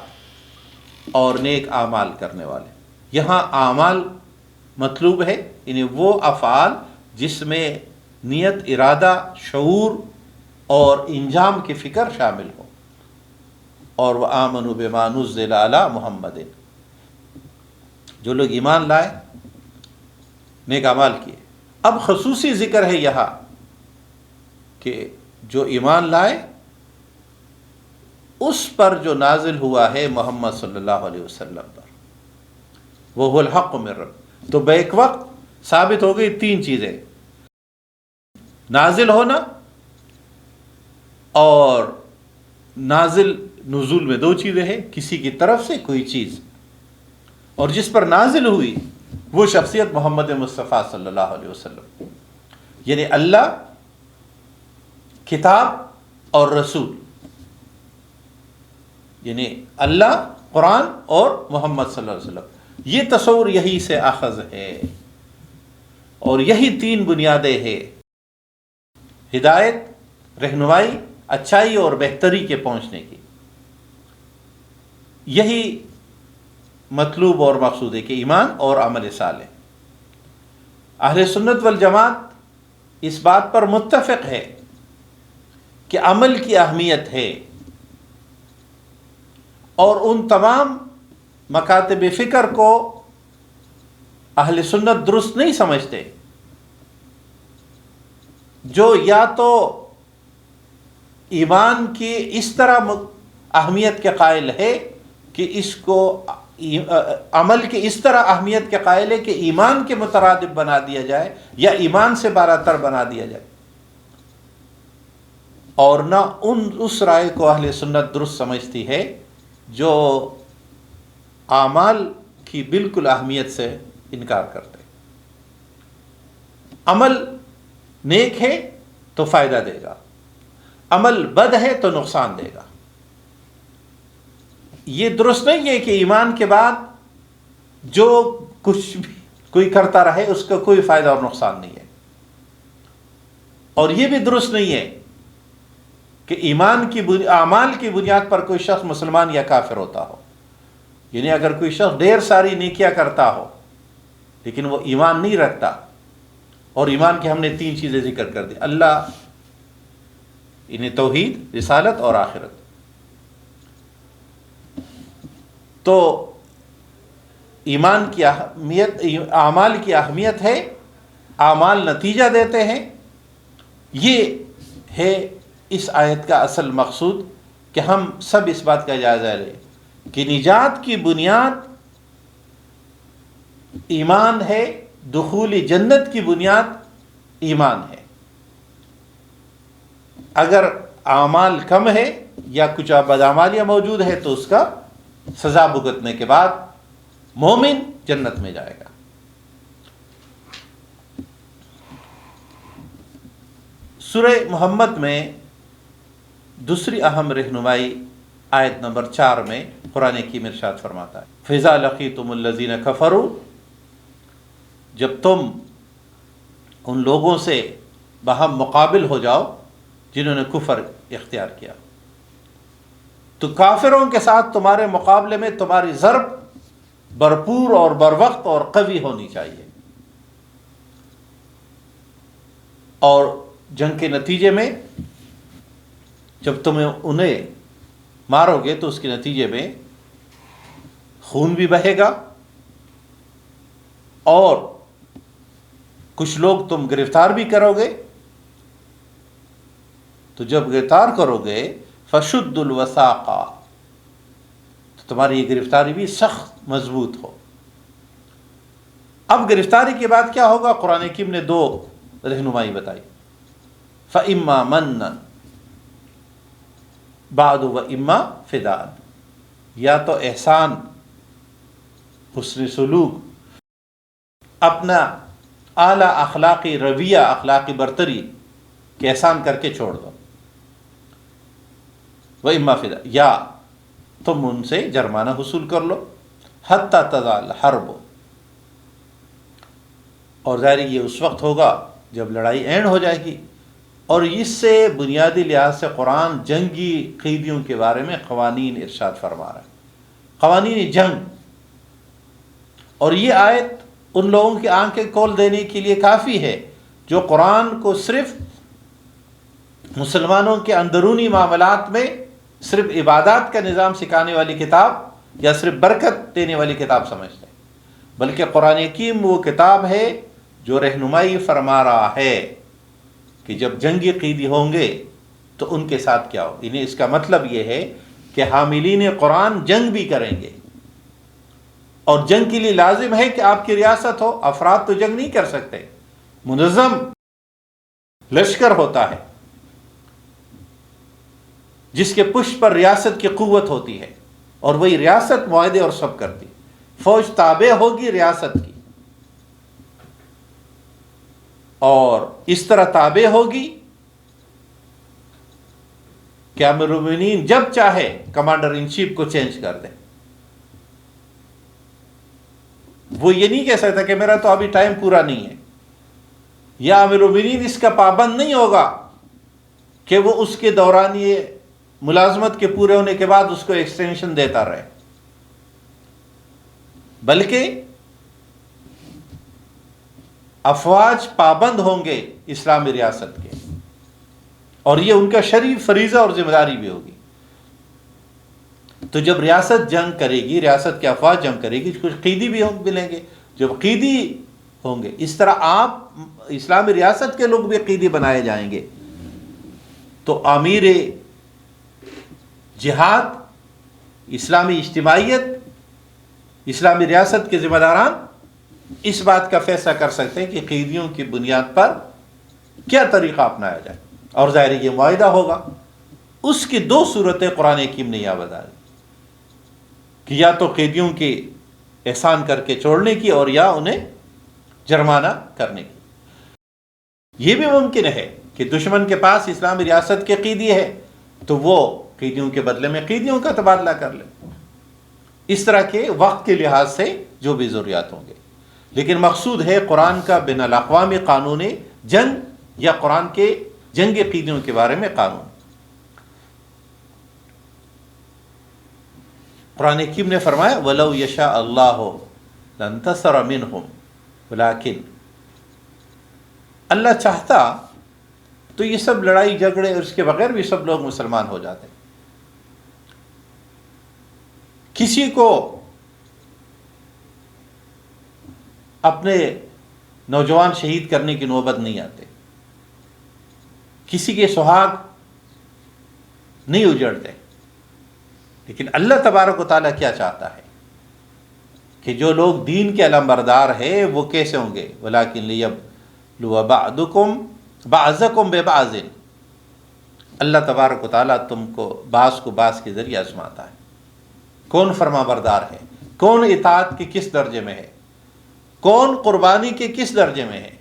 اور نیک اعمال کرنے والے۔ یہاں اعمال مطلوب ہے، یعنی وہ افعال جس میں نیت، ارادہ، شعور اور انجام کی فکر شامل ہو، اور وآمنوا بما نزل علی محمد، جو لوگ ایمان لائے، نیک اعمال کیے۔ اب خصوصی ذکر ہے یہاں کہ جو ایمان لائے اس پر جو نازل ہوا ہے محمد صلی اللہ علیہ وسلم پر، وہ الحق من رب، تو بیک وقت ثابت ہو گئی تین چیزیں، نازل ہونا، اور نازل نزول میں دو چیزیں ہیں، کسی کی طرف سے کوئی چیز، اور جس پر نازل ہوئی وہ شخصیت محمد مصطفیٰ صلی اللہ علیہ وسلم، یعنی اللہ، کتاب اور رسول، یعنی اللہ، قرآن اور محمد صلی اللہ علیہ وسلم، یہ تصور یہی سے اخذ ہے، اور یہی تین بنیادیں ہیں، ہدایت، رہنمائی، اچھائی اور بہتری کے پہنچنے کی۔ یہی مطلوب اور مقصود ہے کہ ایمان اور عمل صالح۔ اہل سنت والجماعت اس بات پر متفق ہے کہ عمل کی اہمیت ہے، اور ان تمام مکاتب فکر کو اہل سنت درست نہیں سمجھتے جو یا تو ایمان کی اس طرح اہمیت کے قائل ہے کہ اس کو عمل کی اس طرح اہمیت کے قائل ہے کہ ایمان کے مترادف بنا دیا جائے یا ایمان سے بالاتر بنا دیا جائے، اور نہ اس رائے کو اہل سنت درست سمجھتی ہے جو اعمال کی بالکل اہمیت سے انکار کرتے۔ عمل نیک ہے تو فائدہ دے گا، عمل بد ہے تو نقصان دے گا۔ یہ درست نہیں ہے کہ ایمان کے بعد جو کچھ بھی کوئی کرتا رہے اس کا کوئی فائدہ اور نقصان نہیں ہے، اور یہ بھی درست نہیں ہے کہ ایمان کی اعمال کی بنیاد پر کوئی شخص مسلمان یا کافر ہوتا ہو. یعنی اگر کوئی شخص ڈھیر ساری نیکیاں کرتا ہو لیکن وہ ایمان نہیں رکھتا، اور ایمان کے ہم نے 3 چیزیں ذکر کر دی، اللہ، انہیں توحید، رسالت اور آخرت. تو ایمان کی اہمیت، اعمال کی اہمیت ہے، اعمال نتیجہ دیتے ہیں. یہ ہے اس آیت کا اصل مقصود کہ ہم سب اس بات کا جائزہ لیں کہ نجات کی بنیاد ایمان ہے، دخول جنت کی بنیاد ایمان ہے. اگر اعمال کم ہے یا کچھ بدعمالیاں موجود ہے تو اس کا سزا بھگتنے کے بعد مومن جنت میں جائے گا. سورہ محمد میں دوسری اہم رہنمائی آیت نمبر 4 میں قرآن حکیم ارشاد فرماتا ہے، فَإِذَا لَقِيتُمُ الَّذِينَ كَفَرُوا، جب تم ان لوگوں سے باہم مقابل ہو جاؤ جنہوں نے کفر اختیار کیا، تو کافروں کے ساتھ تمہارے مقابلے میں تمہاری ضرب بھرپور اور بروقت اور قوی ہونی چاہیے. اور جنگ کے نتیجے میں جب تمہیں انہیں مارو گے تو اس کے نتیجے میں خون بھی بہے گا، اور کچھ لوگ تم گرفتار بھی کرو گے. تو جب گرفتار کرو گے فشد الوثاق، تو تمہاری یہ گرفتاری بھی سخت مضبوط ہو. اب گرفتاری کے بعد کیا ہوگا؟ قرآن حکیم نے 2 رہنمائی بتائی، فَإِمَّا مَنًّا بَعْدُ وَإِمَّا فِدَاءً، یا تو احسان، حسن سلوک، اپنا اعلیٰ اخلاقی رویہ، اخلاقی برتری کہ احسان کر کے چھوڑ دو، وَإِمَّا فِدَاءً، یا تم ان سے جرمانہ حصول کر لو، حَتَّى تَضَعَ الْحَرْبُ، اور ظاہر یہ اس وقت ہوگا جب لڑائی اینڈ ہو جائے گی. اور اس سے بنیادی لحاظ سے قرآن جنگی قیدیوں کے بارے میں قوانین ارشاد فرما رہا ہے، قوانین جنگ. اور یہ آیت ان لوگوں کی آنکھیں کھول دینے کے لیے کافی ہے جو قرآن کو صرف مسلمانوں کے اندرونی معاملات میں صرف عبادات کا نظام سکھانے والی کتاب یا صرف برکت دینے والی کتاب سمجھتے ہیں، بلکہ قرآن حکیم وہ کتاب ہے جو رہنمائی فرما رہا ہے کہ جب جنگی قیدی ہوں گے تو ان کے ساتھ کیا ہو. انہیں اس کا مطلب یہ ہے کہ حاملین قرآن جنگ بھی کریں گے، اور جنگ کے لیے لازم ہے کہ آپ کی ریاست ہو. افراد تو جنگ نہیں کر سکتے، منظم لشکر ہوتا ہے جس کے پشت پر ریاست کی قوت ہوتی ہے، اور وہی ریاست معاہدے اور سب کرتی. فوج تابع ہوگی ریاست کی، اور اس طرح تابع ہوگی کہ امیر المومنین جب چاہے کمانڈر ان چیف کو چینج کر دے. وہ یہ نہیں کہہ سکتا کہ میرا تو ابھی ٹائم پورا نہیں ہے، یا امیر المومنین اس کا پابند نہیں ہوگا کہ وہ اس کے دوران یہ ملازمت کے پورے ہونے کے بعد اس کو ایکسٹینشن دیتا رہے، بلکہ افواج پابند ہوں گے اسلامی ریاست کے، اور یہ ان کا شرعی فریضہ اور ذمہ داری بھی ہوگی. تو جب ریاست جنگ کرے گی، ریاست کے افواج جنگ کرے گی، کچھ قیدی بھی ملیں گے. جب قیدی ہوں گے، اس طرح آپ اسلامی ریاست کے لوگ بھی قیدی بنائے جائیں گے، تو امیر جہاد، اسلامی اجتماعیت، اسلامی ریاست کے ذمہ داران اس بات کا فیصلہ کر سکتے ہیں کہ قیدیوں کی بنیاد پر کیا طریقہ اپنایا جائے. اور ظاہر یہ معاہدہ ہوگا. اس کی 2 صورتیں قرآن حکیم نے یہاں بتا دی کہ یا تو قیدیوں کی احسان کر کے چھوڑنے کی، اور یا انہیں جرمانہ کرنے کی. یہ بھی ممکن ہے کہ دشمن کے پاس اسلامی ریاست کے قیدی ہے تو وہ قیدیوں کے بدلے میں قیدیوں کا تبادلہ کر لے. اس طرح کے وقت کے لحاظ سے جو بھی ضروریات ہوں گے، لیکن مقصود ہے قرآن کا بین الاقوامی قانون جنگ یا قرآن کے جنگ عقیدوں کے بارے میں قانون۔ قرآن حکیم نے فرمایا وَلَوْ يَشَاءَ اللَّهُ لَانْتَصَرَ مِنْهُمْ وَلَكِنْ اللہ چاہتا تو یہ سب لڑائی جھگڑے اور اس کے بغیر بھی سب لوگ مسلمان ہو جاتے، کسی کو اپنے نوجوان شہید کرنے کی نوبت نہیں آتے، کسی کے سہاگ نہیں اجڑتے، لیکن اللہ تبارک و تعالیٰ کیا چاہتا ہے کہ جو لوگ دین کے علمبردار ہیں وہ کیسے ہوں گے؟ وَلَٰكِن لِيَبْلُوَ بَعْضَكُمْ بِبَعْضٍ، اللہ تبارک و تعالیٰ تم کو بعض کے ذریعے آزماتا ہے، کون فرما بردار ہے، کون اطاعت کے کس درجے میں ہے، کون قربانی کے کس درجے میں ہے۔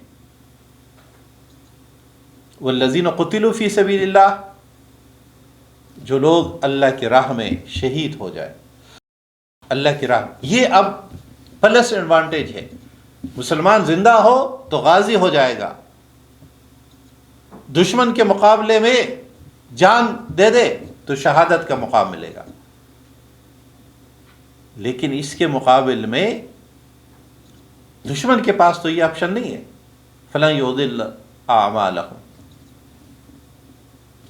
وَالَّذِينَ قُتِلُوا فِي سَبِيلِ اللَّهِ، جو لوگ اللہ کی راہ میں شہید ہو جائے، اللہ کی راہ، یہ اب پلس ایڈوانٹیج ہے، مسلمان زندہ ہو تو غازی ہو جائے گا، دشمن کے مقابلے میں جان دے دے تو شہادت کا مقام ملے گا، لیکن اس کے مقابل میں دشمن کے پاس تو یہ آپشن نہیں ہے۔ فَلَن يُضِلَّ أَعْمَالَهُمْ،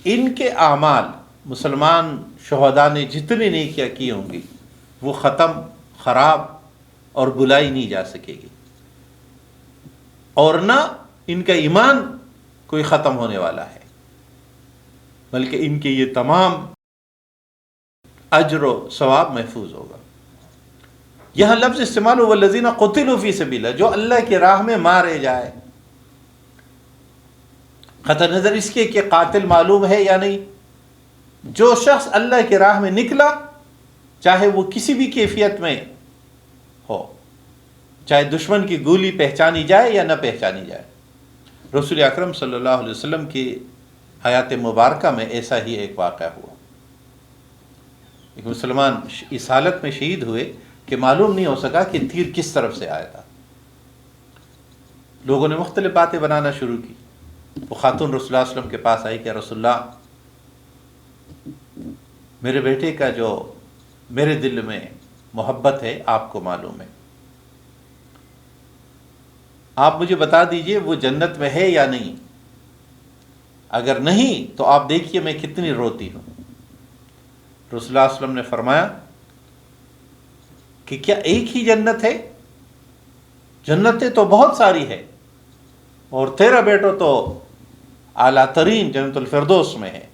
ان کے اعمال مسلمان شہداء نے جتنی نیکیاں کی ہوں گی وہ ختم، خراب اور بلائی نہیں جا سکے گی، اور نہ ان کا ایمان کوئی ختم ہونے والا ہے، بلکہ ان کے یہ تمام اجر و ثواب محفوظ ہوگا۔ یہاں لفظ استعمال ہوا الذین قتلوا فی سبیل اللہ، جو اللہ کی راہ میں مارے جائے، قطع نظر اس کے کہ قاتل معلوم ہے یا نہیں، جو شخص اللہ کی راہ میں نکلا چاہے وہ کسی بھی کیفیت میں ہو، چاہے دشمن کی گولی پہچانی جائے یا نہ پہچانی جائے۔ رسول اکرم صلی اللہ علیہ وسلم کی حیات مبارکہ میں ایسا ہی ایک واقعہ ہوا، ایک مسلمان اس حالت میں شہید ہوئے کہ معلوم نہیں ہو سکا کہ تیر کس طرف سے آیا تھا۔ لوگوں نے مختلف باتیں بنانا شروع کی، وہ خاتون رسول اللہ علیہ وسلم کے پاس آئی کہ رسول اللہ، میرے بیٹے کا جو میرے دل میں محبت ہے آپ کو معلوم ہے، آپ مجھے بتا دیجئے وہ جنت میں ہے یا نہیں، اگر نہیں تو آپ دیکھیے میں کتنی روتی ہوں۔ رسول اللہ علیہ وسلم نے فرمایا کہ کیا ایک ہی جنت ہے؟ جنتیں تو بہت ساری ہے، اور تیرا بیٹا تو اعلیٰ ترین جنت الفردوس میں ہے۔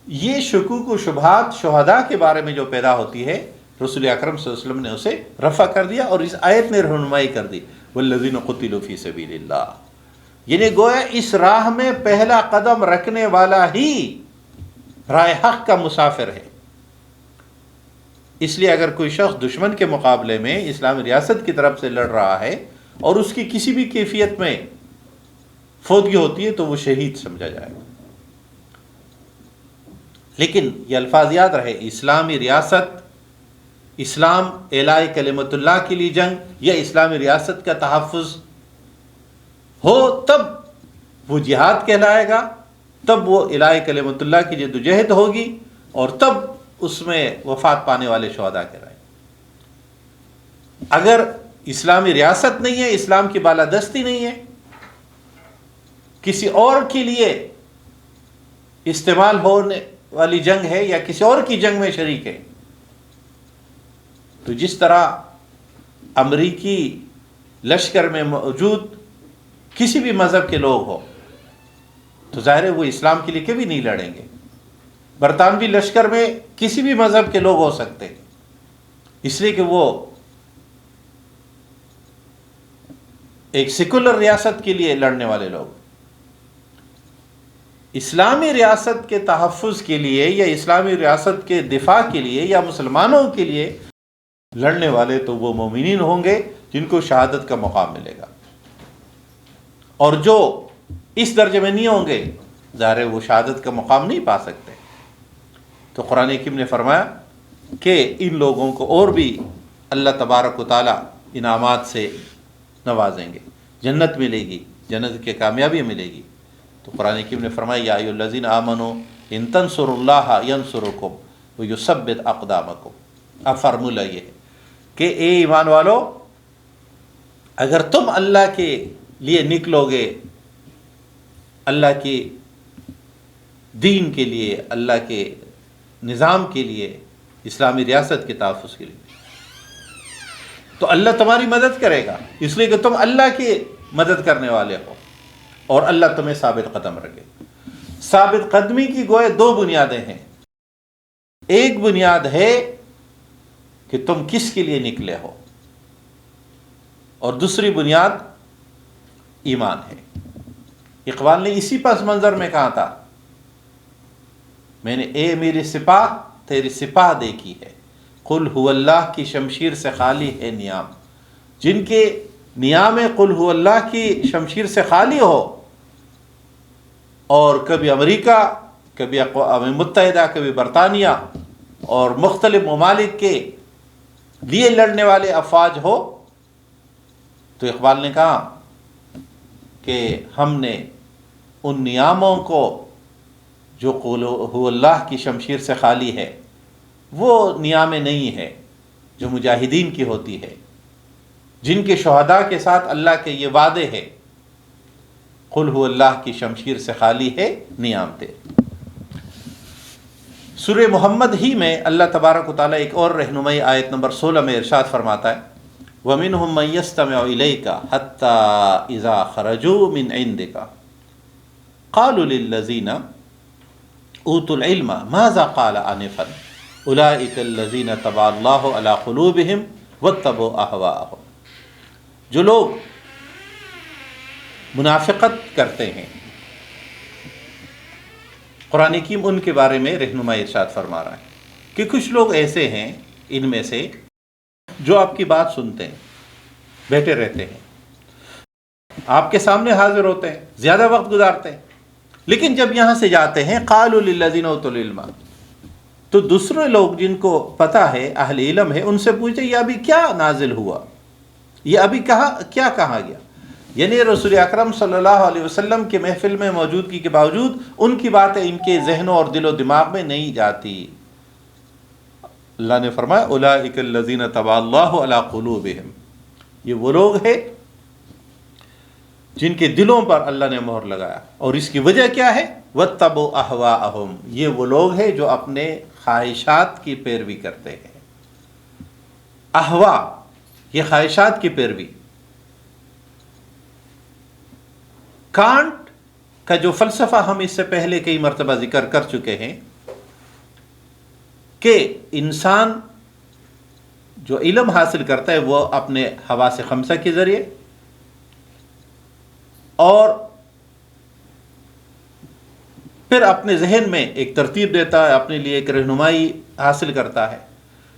یہ شکوک و شبہات شہداء کے بارے میں جو پیدا ہوتی ہے، رسول اکرم صلی اللہ علیہ وسلم نے اسے رفع کر دیا اور اس آیت نے رہنمائی کر دی والذین قتلوا فی سبیل اللہ، یعنی گویا اس راہ میں پہلا قدم رکھنے والا ہی راہ حق کا مسافر ہے۔ اس لیے اگر کوئی شخص دشمن کے مقابلے میں اسلامی ریاست کی طرف سے لڑ رہا ہے اور اس کی کسی بھی کیفیت میں فوتگی ہوتی ہے تو وہ شہید سمجھا جائے گا۔ لیکن یہ الفاظ یاد رہے، اسلامی ریاست، اسلام اعلاء کلمت اللہ کے لیے جنگ یا اسلامی ریاست کا تحفظ ہو تب وہ جہاد کہلائے گا، تب وہ اعلاء کلمت اللہ کی جدوجہد ہوگی، اور تب اس میں وفات پانے والے شہداء کہلائیں۔ اگر اسلامی ریاست نہیں ہے، اسلام کی بالادستی نہیں ہے، کسی اور کے لیے استعمال ہونے والی جنگ ہے یا کسی اور کی جنگ میں شریک ہے، تو جس طرح امریکی لشکر میں موجود کسی بھی مذہب کے لوگ ہو تو ظاہر ہے وہ اسلام کے لیے کبھی نہیں لڑیں گے۔ برطانوی لشکر میں کسی بھی مذہب کے لوگ ہو سکتے ہیں، اس لیے کہ وہ ایک سیکولر ریاست کے لیے لڑنے والے لوگ۔ اسلامی ریاست کے تحفظ کے لیے یا اسلامی ریاست کے دفاع کے لیے یا مسلمانوں کے لیے لڑنے والے تو وہ مومنین ہوں گے جن کو شہادت کا مقام ملے گا، اور جو اس درجے میں نہیں ہوں گے ظاہر ہے وہ شہادت کا مقام نہیں پا سکتے۔ تو قرآن حکیم نے فرمایا کہ ان لوگوں کو اور بھی اللہ تبارک و تعالی انعامات سے نوازیں گے، جنت ملے گی، جنت کی کامیابی ملے گی۔ تو قرآن کریم نے فرمایا یا ایھا الذین آمنوا ان تنصروا اللہ ینصرکم ویثبت اقدامکم۔ اب فارمولہ یہ ہے کہ اے ایمان والو، اگر تم اللہ کے لیے نکلو گے، اللہ کی دین کے لیے، اللہ کے نظام کے لیے، اسلامی ریاست کے تحفظ کے لیے، تو اللہ تمہاری مدد کرے گا، اس لیے کہ تم اللہ کی مدد کرنے والے ہو، اور اللہ تمہیں ثابت قدم رکھے۔ ثابت قدمی کی گوئے دو بنیادیں ہیں۔ ایک بنیاد ہے کہ تم کس کے لیے نکلے ہو، اور دوسری بنیاد ایمان ہے۔ اقبال نے اسی پس منظر میں کہا تھا، میں نے اے میری سپاہ تیری سپاہ دیکھی ہے، قل هو اللہ کی شمشیر سے خالی ہے نیام۔ جن کے نیام قل هو اللہ کی شمشیر سے خالی ہو، اور کبھی امریکہ، کبھی اقوام متحدہ، کبھی برطانیہ اور مختلف ممالک کے لیے لڑنے والے افواج ہو، تو اقبال نے کہا کہ ہم نے ان نیاموں کو جو قل هو اللہ کی شمشیر سے خالی ہے، وہ نیامیں نہیں ہے جو مجاہدین کی ہوتی ہے، جن کے شہداء کے ساتھ اللہ کے یہ وعدے ہے، قل هو اللہ کی شمشیر سے خالی ہے نیام تیرے۔ سورہ محمد ہی میں اللہ تبارک و تعالیٰ ایک اور رہنمائی آیت نمبر 16 میں ارشاد فرماتا ہے، وَمِنْهُمْ مَنْ يَسْتَمِعُ إِلَيْكَ حَتَّى إِذَا خَرَجُوا مِنْ عِنْدِكَ قَالُوا لِلَّذِينَ أُوتُوا الْعِلْمَ مَاذَا قَالَ آنِفًا أُولَئِكَ الَّذِينَ طَبَعَ اللَّهُ عَلَى قُلُوبِهِمْ وَاتَّبَعُوا أَهْوَاءَهُمْ۔ جو لوگ منافقت کرتے ہیں، قرآن حکیم ان کے بارے میں رہنمائی ارشاد فرما رہا ہے کہ کچھ لوگ ایسے ہیں ان میں سے جو آپ کی بات سنتے ہیں، بیٹھے رہتے ہیں، آپ کے سامنے حاضر ہوتے ہیں، زیادہ وقت گزارتے ہیں، لیکن جب یہاں سے جاتے ہیں قالوا للذین اوتوا العلم، تو دوسرے لوگ جن کو پتہ ہے، اہل علم ہے، ان سے پوچھے یہ ابھی کیا نازل ہوا، یہ ابھی کیا کہا گیا؟ یعنی رسول اکرم صلی اللہ علیہ وسلم کے محفل میں موجودگی کے باوجود ان کی باتیں ان کے ذہنوں اور دل و دماغ میں نہیں جاتی۔ اللہ نے فرمایا اولئک الذین طبع اللہ علی قلوبہم، یہ وہ لوگ ہیں جن کے دلوں پر اللہ نے مہر لگایا، اور اس کی وجہ کیا ہے؟ واتبعوا اہواءہم، یہ وہ لوگ ہیں جو اپنے خواہشات کی پیروی کرتے ہیں۔ اہوا، یہ خواہشات کی پیروی۔ کانٹ کا جو فلسفہ ہم اس سے پہلے کئی مرتبہ ذکر کر چکے ہیں کہ انسان جو علم حاصل کرتا ہے وہ اپنے حواس خمسہ کے ذریعے اور پھر اپنے ذہن میں ایک ترتیب دیتا ہے، اپنے لیے ایک رہنمائی حاصل کرتا ہے،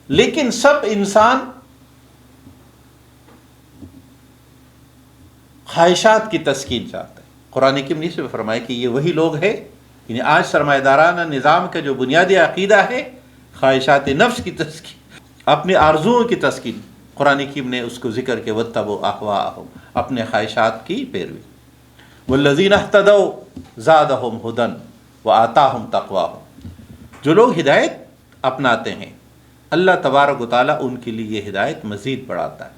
لیکن سب انسان خواہشات کی تسکین چاہتا ہے۔ قرآن کریم نے فرمایا کہ یہ وہی لوگ ہیں، یعنی آج سرمایہ دارانہ نظام کا جو بنیادی عقیدہ ہے خواہشات نفس کی تسکین، اپنے آرزوؤں کی تسکین، قرآن کریم نے اس کو ذکر کے واتبعوا اہواءہم، اپنے خواہشات کی پیروی۔ والذین اہتدوا زادہم ھدی وآتاہم تقواہم، جو لوگ ہدایت اپناتے ہیں اللہ تبارک و تعالیٰ ان کے لیے یہ ہدایت مزید بڑھاتا ہے۔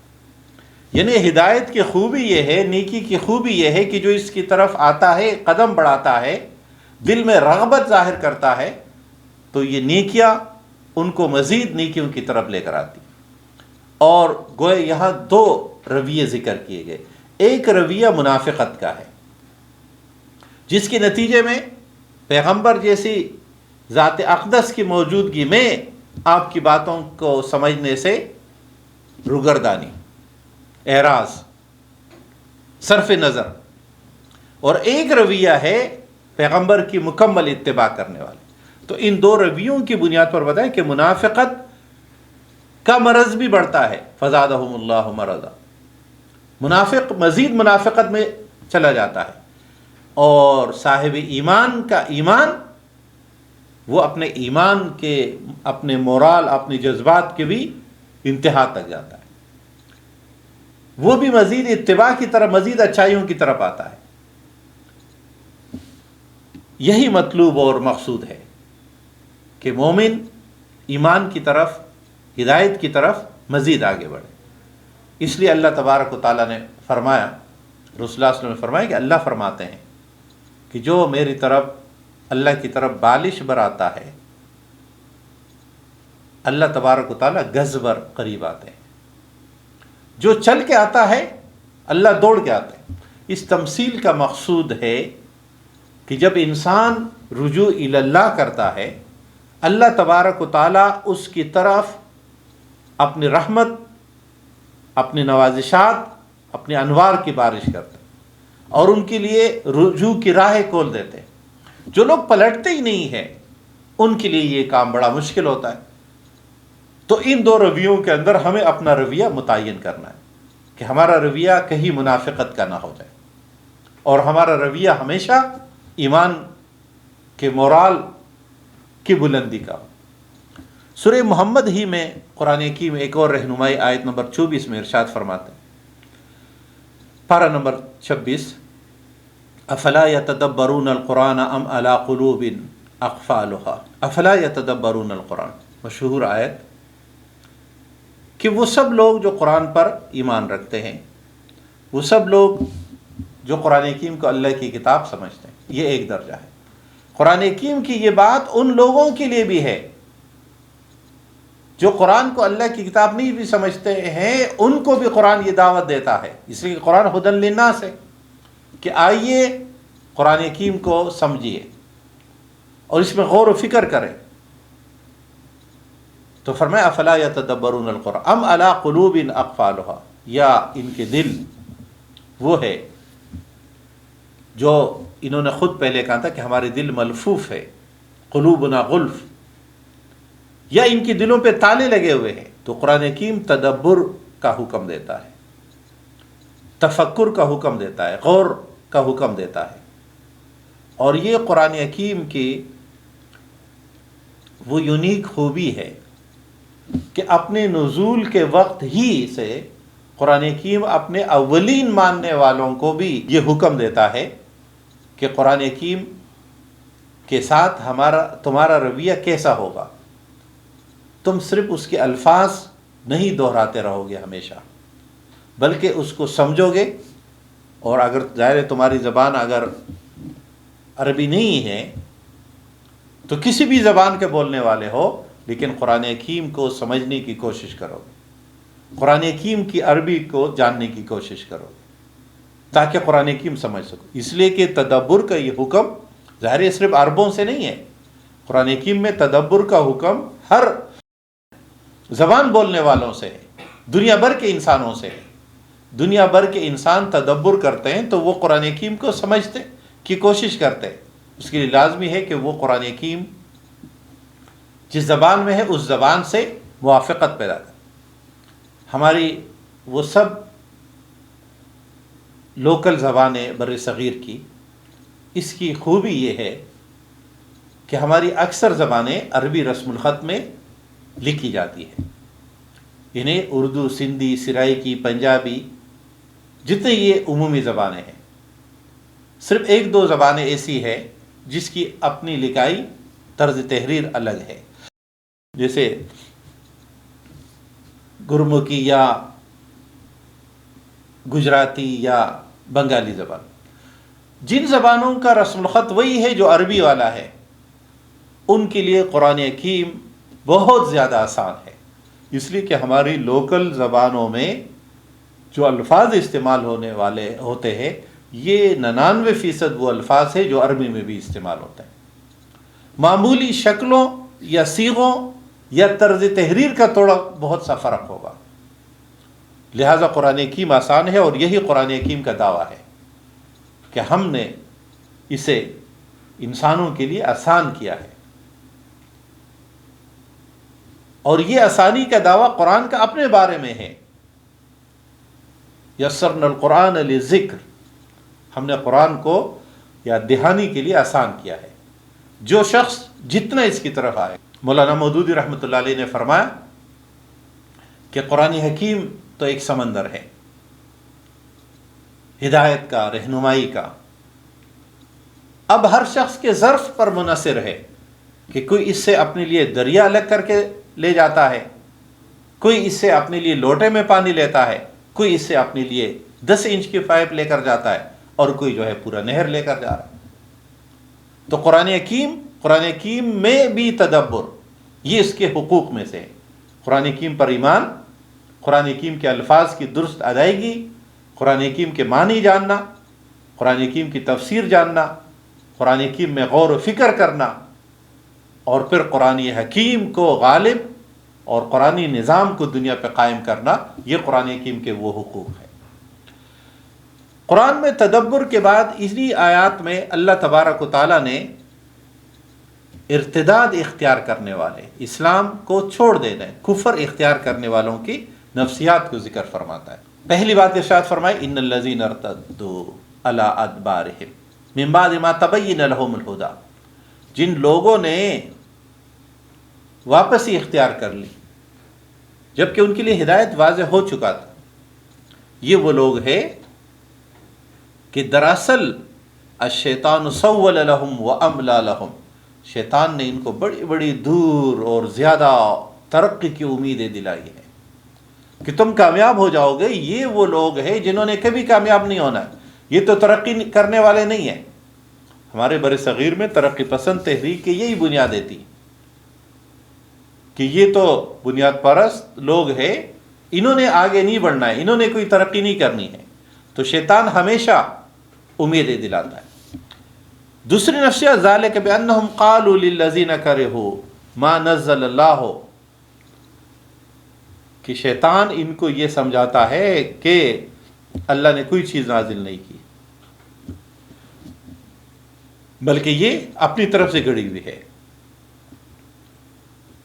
یعنی ہدایت کی خوبی یہ ہے، نیکی کی خوبی یہ ہے کہ جو اس کی طرف آتا ہے، قدم بڑھاتا ہے، دل میں رغبت ظاہر کرتا ہے، تو یہ نیکیاں ان کو مزید نیکیوں کی طرف لے کر آتی۔ اور گوئے یہاں دو رویے ذکر کیے گئے، ایک رویہ منافقت کا ہے جس کے نتیجے میں پیغمبر جیسی ذات اقدس کی موجودگی میں آپ کی باتوں کو سمجھنے سے روگردانی، اعراض، صرف نظر، اور ایک رویہ ہے پیغمبر کی مکمل اتباع کرنے والے۔ تو ان دو رویوں کی بنیاد پر بتائیں کہ منافقت کا مرض بھی بڑھتا ہے، فزادہم اللہ مرضا، منافق مزید منافقت میں چلا جاتا ہے، اور صاحب ایمان کا ایمان وہ اپنے ایمان کے، اپنے مورال، اپنے جذبات کے بھی انتہا تک جاتا ہے، وہ بھی مزید اتباع کی طرف، مزید اچھائیوں کی طرف آتا ہے۔ یہی مطلوب اور مقصود ہے کہ مومن ایمان کی طرف، ہدایت کی طرف مزید آگے بڑھے۔ اس لیے اللہ تبارک و تعالیٰ نے فرمایا، رسول اللہ صلی اللہ علیہ وسلم نے فرمایا کہ اللہ فرماتے ہیں کہ جو میری طرف، اللہ کی طرف بالش براتا ہے، اللہ تبارک و تعالیٰ گز بر قریب آتے ہیں۔ جو چل کے آتا ہے اللہ دوڑ کے آتے ہیں۔ اس تمثیل کا مقصود ہے کہ جب انسان رجوع الی اللہ کرتا ہے، اللہ تبارک و تعالیٰ اس کی طرف اپنی رحمت، اپنی نوازشات، اپنے انوار کی بارش کرتے ہیں اور ان کے لیے رجوع کی راہیں کھول دیتے ہیں۔ جو لوگ پلٹتے ہی نہیں ہیں ان کے لیے یہ کام بڑا مشکل ہوتا ہے۔ تو ان دو رویوں کے اندر ہمیں اپنا رویہ متعین کرنا ہے کہ ہمارا رویہ کہیں منافقت کا نہ ہو جائے، اور ہمارا رویہ ہمیشہ ایمان کے مورال کی بلندی کا ہو۔ سورہ محمد ہی میں قرآن حکیم ایک اور رہنمائی آیت نمبر 24 میں ارشاد فرماتے ہیں، پارہ نمبر 26، افلا یتدبرون القرآن ام علی قلوب اقفالها، افلا یتدبرون القرآن، مشہور آیت کہ وہ سب لوگ جو قرآن پر ایمان رکھتے ہیں، وہ سب لوگ جو قرآن حکیم کو اللہ کی کتاب سمجھتے ہیں، یہ ایک درجہ ہے۔ قرآن حکیم کی یہ بات ان لوگوں کے لیے بھی ہے جو قرآن کو اللہ کی کتاب نہیں بھی سمجھتے ہیں، ان کو بھی قرآن یہ دعوت دیتا ہے، اس لیے کہ قرآن ھدی للناس ہے کہ آئیے قرآن حکیم کو سمجھیے اور اس میں غور و فکر کریں۔ تو فرمایا افلا یتدبرون القرآن ام علی قلوب اقفالها، یا ان کے دل وہ ہے جو انہوں نے خود پہلے کہا تھا کہ ہمارے دل ملفوف ہے، قلوبنا غلف، یا ان کے دلوں پہ تالے لگے ہوئے ہیں۔ تو قرآن حکیم تدبر کا حکم دیتا ہے، تفکر کا حکم دیتا ہے، غور کا حکم دیتا ہے، اور یہ قرآن حکیم کی وہ یونیک خوبی ہے کہ اپنے نزول کے وقت ہی سے قرآن حکیم اپنے اولین ماننے والوں کو بھی یہ حکم دیتا ہے کہ قرآن حکیم کے ساتھ تمہارا رویہ کیسا ہوگا۔ تم صرف اس کے الفاظ نہیں دہراتے رہو گے ہمیشہ، بلکہ اس کو سمجھو گے، اور اگر ظاہر تمہاری زبان اگر عربی نہیں ہے تو کسی بھی زبان کے بولنے والے ہو، لیکن قرآن حکیم کو سمجھنے کی کوشش کرو گے، قرآن حکیم کی عربی کو جاننے کی کوشش کرو گے تاکہ قرآن حکیم سمجھ سکو۔ اس لیے کہ تدبر کا یہ حکم ظاہر صرف عربوں سے نہیں ہے، قرآن حکیم میں تدبر کا حکم ہر زبان بولنے والوں سے ہے، دنیا بھر کے انسانوں سے ہے۔ دنیا بھر کے انسان تدبر کرتے ہیں تو وہ قرآن حکیم کو سمجھتے کی کوشش کرتے ہیں، اس کے لیے لازمی ہے کہ وہ قرآن حکیم جس زبان میں ہے اس زبان سے موافقت پیدا کرے۔ ہماری وہ سب لوکل زبانیں بر صغیر کی، اس کی خوبی یہ ہے کہ ہماری اکثر زبانیں عربی رسم الخط میں لکھی جاتی ہے، انہیں اردو، سندھی، سرائکی، پنجابی، جتنے یہ عمومی زبانیں ہیں، صرف ایک دو زبانیں ایسی ہے جس کی اپنی لکھائی طرز تحریر الگ ہے، جیسے گرمکھی یا گجراتی یا بنگالی زبان۔ جن زبانوں کا رسم الخط وہی ہے جو عربی والا ہے، ان کے لیے قرآن حکیم بہت زیادہ آسان ہے، اس لیے کہ ہماری لوکل زبانوں میں جو الفاظ استعمال ہونے والے ہوتے ہیں، یہ 99% وہ الفاظ ہیں جو عربی میں بھی استعمال ہوتے ہیں۔ معمولی شکلوں یا صیغوں یا طرز تحریر کا تھوڑا بہت سا فرق ہوگا، لہذا قرآن حکیم آسان ہے، اور یہی قرآن حکیم کا دعویٰ ہے کہ ہم نے اسے انسانوں کے لیے آسان کیا ہے، اور یہ آسانی کا دعویٰ قرآن کا اپنے بارے میں ہے۔ یسرنا القرآن للذکر، ہم نے قرآن کو یاد دہانی کے لیے آسان کیا ہے۔ جو شخص جتنا اس کی طرف آئے. مولانا مودودی رحمۃ اللہ علیہ نے فرمایا کہ قرآن حکیم تو ایک سمندر ہے ہدایت کا، رہنمائی کا. اب ہر شخص کے ظرف پر منحصر ہے کہ کوئی اس سے اپنے لیے دریا الگ کر کے لے جاتا ہے، کوئی اس سے اپنے لیے لوٹے میں پانی لیتا ہے، کوئی اس سے اپنے لیے 10 انچ کی پائپ لے کر جاتا ہے، اور کوئی جو ہے پورا نہر لے کر جا رہا ہے. تو قرآن حکیم میں بھی تدبر، یہ اس کے حقوق میں سے ہے. قرآن حکیم پر ایمان، قرآن حکیم کے الفاظ کی درست ادائیگی، قرآن حکیم کے معنی جاننا، قرآن حکیم کی تفسیر جاننا، قرآن حکیم میں غور و فکر کرنا، اور پھر قرآن حکیم کو غالب اور قرآنی نظام کو دنیا پہ قائم کرنا، یہ قرآن حکیم کے وہ حقوق ہیں. قرآن میں تدبر کے بعد اسی آیات میں اللہ تبارک و تعالیٰ نے ارتداد اختیار کرنے والے، اسلام کو چھوڑ دینے، کفر اختیار کرنے والوں کی نفسیات کو ذکر فرماتا ہے. پہلی بات ارشاد فرمائی ان الذین ارتدوا علی ادبارہم من بعد ما تبین لہم الہدی، جن لوگوں نے واپسی اختیار کر لی جبکہ ان کے لیے ہدایت واضح ہو چکا تھا. یہ وہ لوگ ہیں کہ دراصل الشیطان سول لہم واملی لہم، شیطان نے ان کو بڑی بڑی دور اور زیادہ ترقی کی امیدیں دلائی ہیں کہ تم کامیاب ہو جاؤ گے. یہ وہ لوگ ہیں جنہوں نے کبھی کامیاب نہیں ہونا ہے، یہ تو ترقی کرنے والے نہیں ہیں. ہمارے بر صغیر میں ترقی پسند تحریک کی یہی بنیادیں تھی کہ یہ تو بنیاد پرست لوگ ہیں، انہوں نے آگے نہیں بڑھنا ہے، انہوں نے کوئی ترقی نہیں کرنی ہے. تو شیطان ہمیشہ امیدیں دلاتا ہے. دوسری نفسیات ذالک بانہم قالوا للذین کرہوا ما نزل اللہ، کہ شیطان ان کو یہ سمجھاتا ہے کہ اللہ نے کوئی چیز نازل نہیں کی، بلکہ یہ اپنی طرف سے گڑی ہوئی ہے.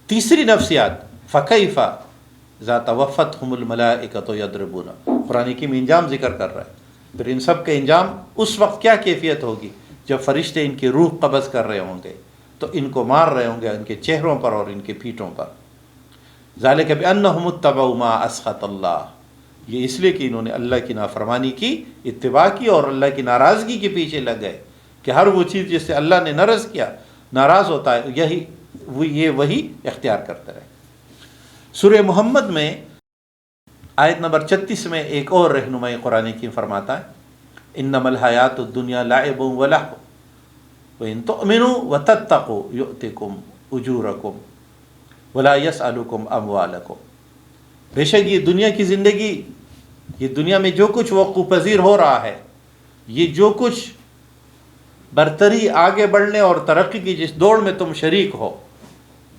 تیسری نفسیات فکیف اذا توفتہم الملائکۃ یضربون، قرآن کی انجام ذکر کر رہا ہے. پھر ان سب کے انجام اس وقت کیا کیفیت ہوگی جب فرشتے ان کی روح قبض کر رہے ہوں گے تو ان کو مار رہے ہوں گے ان کے چہروں پر اور ان کے پیٹھوں پر. ذالک بانہم اتبعوا ما اسخط اللہ، یہ اس لیے کہ انہوں نے اللہ کی نافرمانی کی، اتباع کی اور اللہ کی ناراضگی کے پیچھے لگ گئے کہ ہر وہ چیز جس سے اللہ نے ناراض ہوتا ہے وہی اختیار کرتے رہے. سورہ محمد میں آیت نمبر 36 میں ایک اور رہنمائی قرآن کی فرماتا ہے انما الحیات الدنیا لعب ولہو وان تؤمنوا وتتقوا یؤتکم اجورکم ولا یسألکم اموالکم. بے شک یہ دنیا کی زندگی، یہ دنیا میں جو کچھ وقوع پذیر ہو رہا ہے، یہ جو کچھ برتری، آگے بڑھنے اور ترقی کی جس دوڑ میں تم شریک ہو،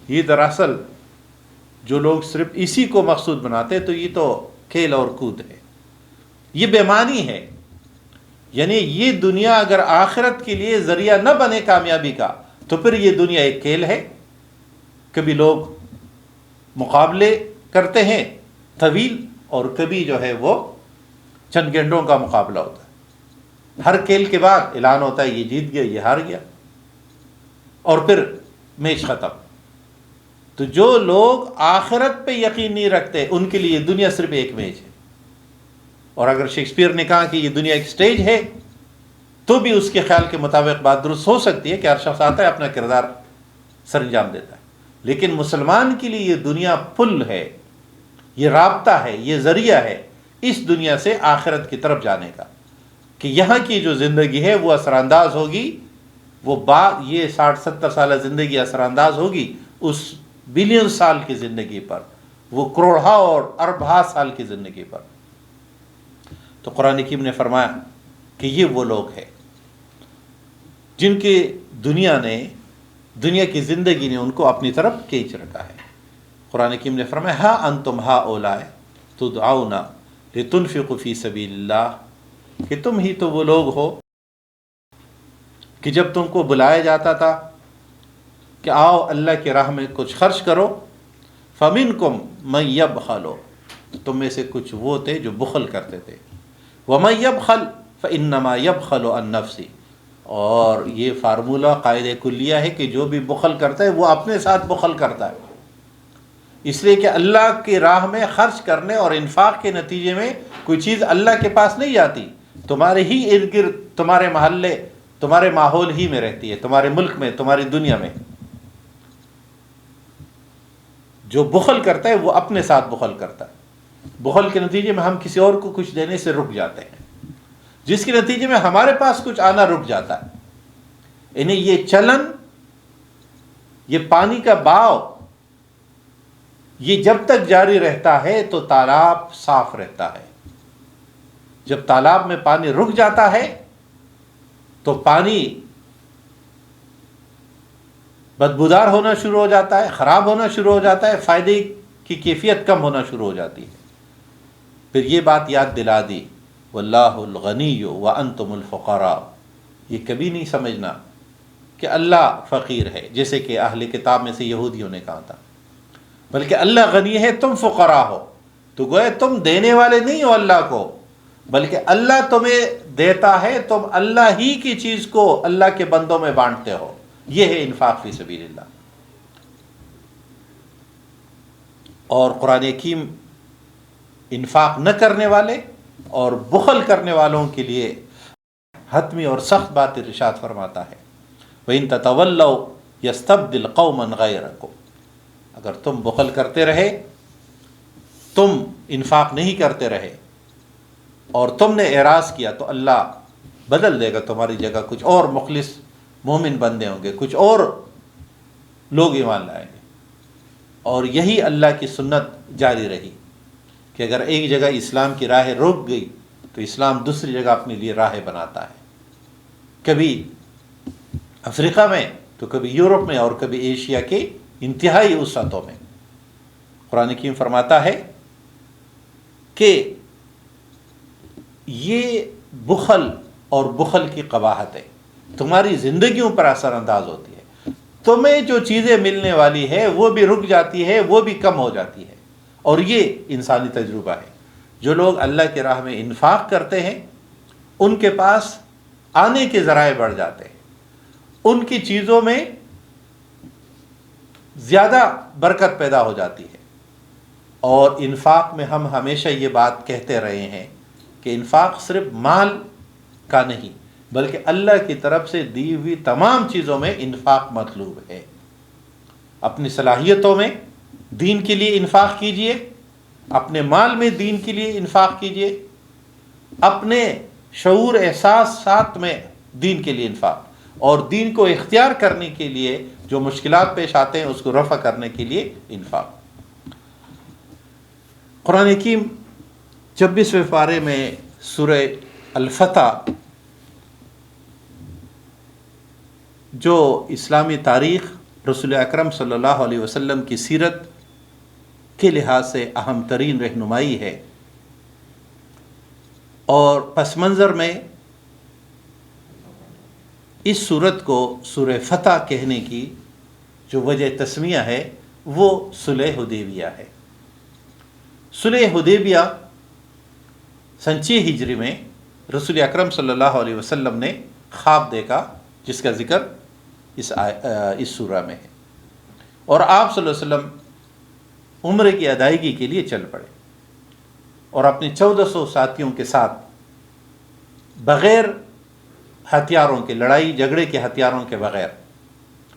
یہ دراصل جو لوگ صرف اسی کو مقصود بناتے تو یہ تو کھیل اور کود ہے، یہ بے معنی ہے. یعنی یہ دنیا اگر آخرت کے لیے ذریعہ نہ بنے کامیابی کا تو پھر یہ دنیا ایک کھیل ہے. کبھی لوگ مقابلے کرتے ہیں طویل اور کبھی جو ہے وہ چند گھنٹوں کا مقابلہ ہوتا ہے. ہر کھیل کے بعد اعلان ہوتا ہے یہ جیت گیا، یہ ہار گیا، اور پھر میچ ختم. تو جو لوگ آخرت پہ یقین نہیں رکھتے ان کے لیے دنیا صرف ایک میچ ہے. اور اگر شیکسپیئر نے کہا کہ یہ دنیا ایک سٹیج ہے تو بھی اس کے خیال کے مطابق بات درست ہو سکتی ہے کہ ہر شخص آتا ہے اپنا کردار سر انجام دیتا ہے. لیکن مسلمان کے لیے یہ دنیا پل ہے، یہ رابطہ ہے، یہ ذریعہ ہے اس دنیا سے آخرت کی طرف جانے کا، کہ یہاں کی جو زندگی ہے وہ اثر انداز ہوگی، وہ یہ 60-70 سالہ زندگی اثر انداز ہوگی اس بلین سال کی زندگی پر، وہ کروڑہا اور اربہا سال کی زندگی پر. تو قرآن حکیم نے فرمایا کہ یہ وہ لوگ ہیں جن کی دنیا کی زندگی نے ان کو اپنی طرف کھینچ رکھا ہے. قرآن حکیم نے فرمایا ہا انتم ہؤلاء تدعون لتنفقوا فی سبیل اللہ، کہ تم ہی تو وہ لوگ ہو کہ جب تم کو بلایا جاتا تھا کہ آؤ اللہ کی راہ میں کچھ خرچ کرو، فمنکم من یبخل، تم میں سے کچھ وہ تھے جو بخل کرتے تھے، ومن یبخل فانما یبخل عن نفسہ، اور یہ فارمولہ قاعدہ کلیہ ہے کہ جو بھی بخل کرتا ہے وہ اپنے ساتھ بخل کرتا ہے، اس لیے کہ اللہ کی راہ میں خرچ کرنے اور انفاق کے نتیجے میں کوئی چیز اللہ کے پاس نہیں جاتی، تمہارے ہی ارد گرد، تمہارے محلے، تمہارے ماحول ہی میں رہتی ہے، تمہارے ملک میں، تمہاری دنیا میں۔ جو بخل کرتا ہے وہ اپنے ساتھ بخل کرتا ہے، بخل کے نتیجے میں ہم کسی اور کو کچھ دینے سے رک جاتے ہیں، جس کے نتیجے میں ہمارے پاس کچھ آنا رک جاتا ہے۔ یعنی یہ چلن، یہ پانی کا بہاؤ، یہ جب تک جاری رہتا ہے تو تالاب صاف رہتا ہے۔ جب تالاب میں پانی رک جاتا ہے تو پانی بدبودار ہونا شروع ہو جاتا ہے، خراب ہونا شروع ہو جاتا ہے، فائدے کی کیفیت کم ہونا شروع ہو جاتی ہے۔ پھر یہ بات یاد دلا دی، واللہ الغنی وانتم الفقراء، یہ کبھی نہیں سمجھنا کہ اللہ فقیر ہے جیسے کہ اہل کتاب میں سے یہودیوں نے کہا تھا، بلکہ اللہ غنی ہے، تم فقراء ہو۔ تو گویا تم دینے والے نہیں ہو اللہ کو، بلکہ اللہ تمہیں دیتا ہے، تم اللہ ہی کی چیز کو اللہ کے بندوں میں بانٹتے ہو۔ یہ ہے انفاق فی سبیل اللہ۔ اور قرآن حکیم انفاق نہ کرنے والے اور بخل کرنے والوں کے لیے حتمی اور سخت بات ارشاد فرماتا ہے، وَإِن تَتَوَلَّوْا يَسْتَبْدِلْ قَوْمًا غَيْرَكُمْ، اگر تم بخل کرتے رہے، تم انفاق نہیں کرتے رہے اور تم نے اعراض کیا، تو اللہ بدل دے گا تمہاری جگہ، کچھ اور مخلص مومن بندے ہوں گے، کچھ اور لوگ ایمان لائیں گے۔ اور یہی اللہ کی سنت جاری رہی کہ اگر ایک جگہ اسلام کی راہ رک گئی تو اسلام دوسری جگہ اپنے لیے راہ بناتا ہے، کبھی افریقہ میں تو کبھی یورپ میں اور کبھی ایشیا کے انتہائی وسعتوں میں۔ قرآن حکیم فرماتا ہے کہ یہ بخل اور بخل کی قباحت ہے، تمہاری زندگیوں پر اثر انداز ہوتی ہے، تمہیں جو چیزیں ملنے والی ہے وہ بھی رک جاتی ہے، وہ بھی کم ہو جاتی ہے۔ اور یہ انسانی تجربہ ہے، جو لوگ اللہ کی راہ میں انفاق کرتے ہیں ان کے پاس آنے کے ذرائع بڑھ جاتے ہیں، ان کی چیزوں میں زیادہ برکت پیدا ہو جاتی ہے۔ اور انفاق میں ہم ہمیشہ یہ بات کہتے رہے ہیں کہ انفاق صرف مال کا نہیں بلکہ اللہ کی طرف سے دی ہوئی تمام چیزوں میں انفاق مطلوب ہے۔ اپنی صلاحیتوں میں دین کے لیے انفاق کیجئے، اپنے مال میں دین کے لیے انفاق کیجئے، اپنے شعور احساسات میں دین کے لیے انفاق، اور دین کو اختیار کرنے کے لیے جو مشکلات پیش آتے ہیں اس کو رفع کرنے کے لیے انفاق۔ قرآن حکیم 26ویں پارے میں سورہ الفتح، جو اسلامی تاریخ، رسول اکرم صلی اللہ علیہ وسلم کی سیرت کے لحاظ سے اہم ترین رہنمائی ہے، اور پس منظر میں اس سورت کو سورہ فتح کہنے کی جو وجہ تسمیہ ہے وہ صلح حدیبیہ ہے۔ صلح حدیبیہ سن 6 ہجری میں رسول اکرم صلی اللہ علیہ وسلم نے خواب دیکھا، جس کا ذکر اس سورہ میں ہے، اور آپ صلی اللہ علیہ وسلم عمرے کی ادائیگی کے لیے چل پڑے، اور اپنے 1400 ساتھیوں کے ساتھ بغیر ہتھیاروں کے، لڑائی جھگڑے کے ہتھیاروں کے بغیر،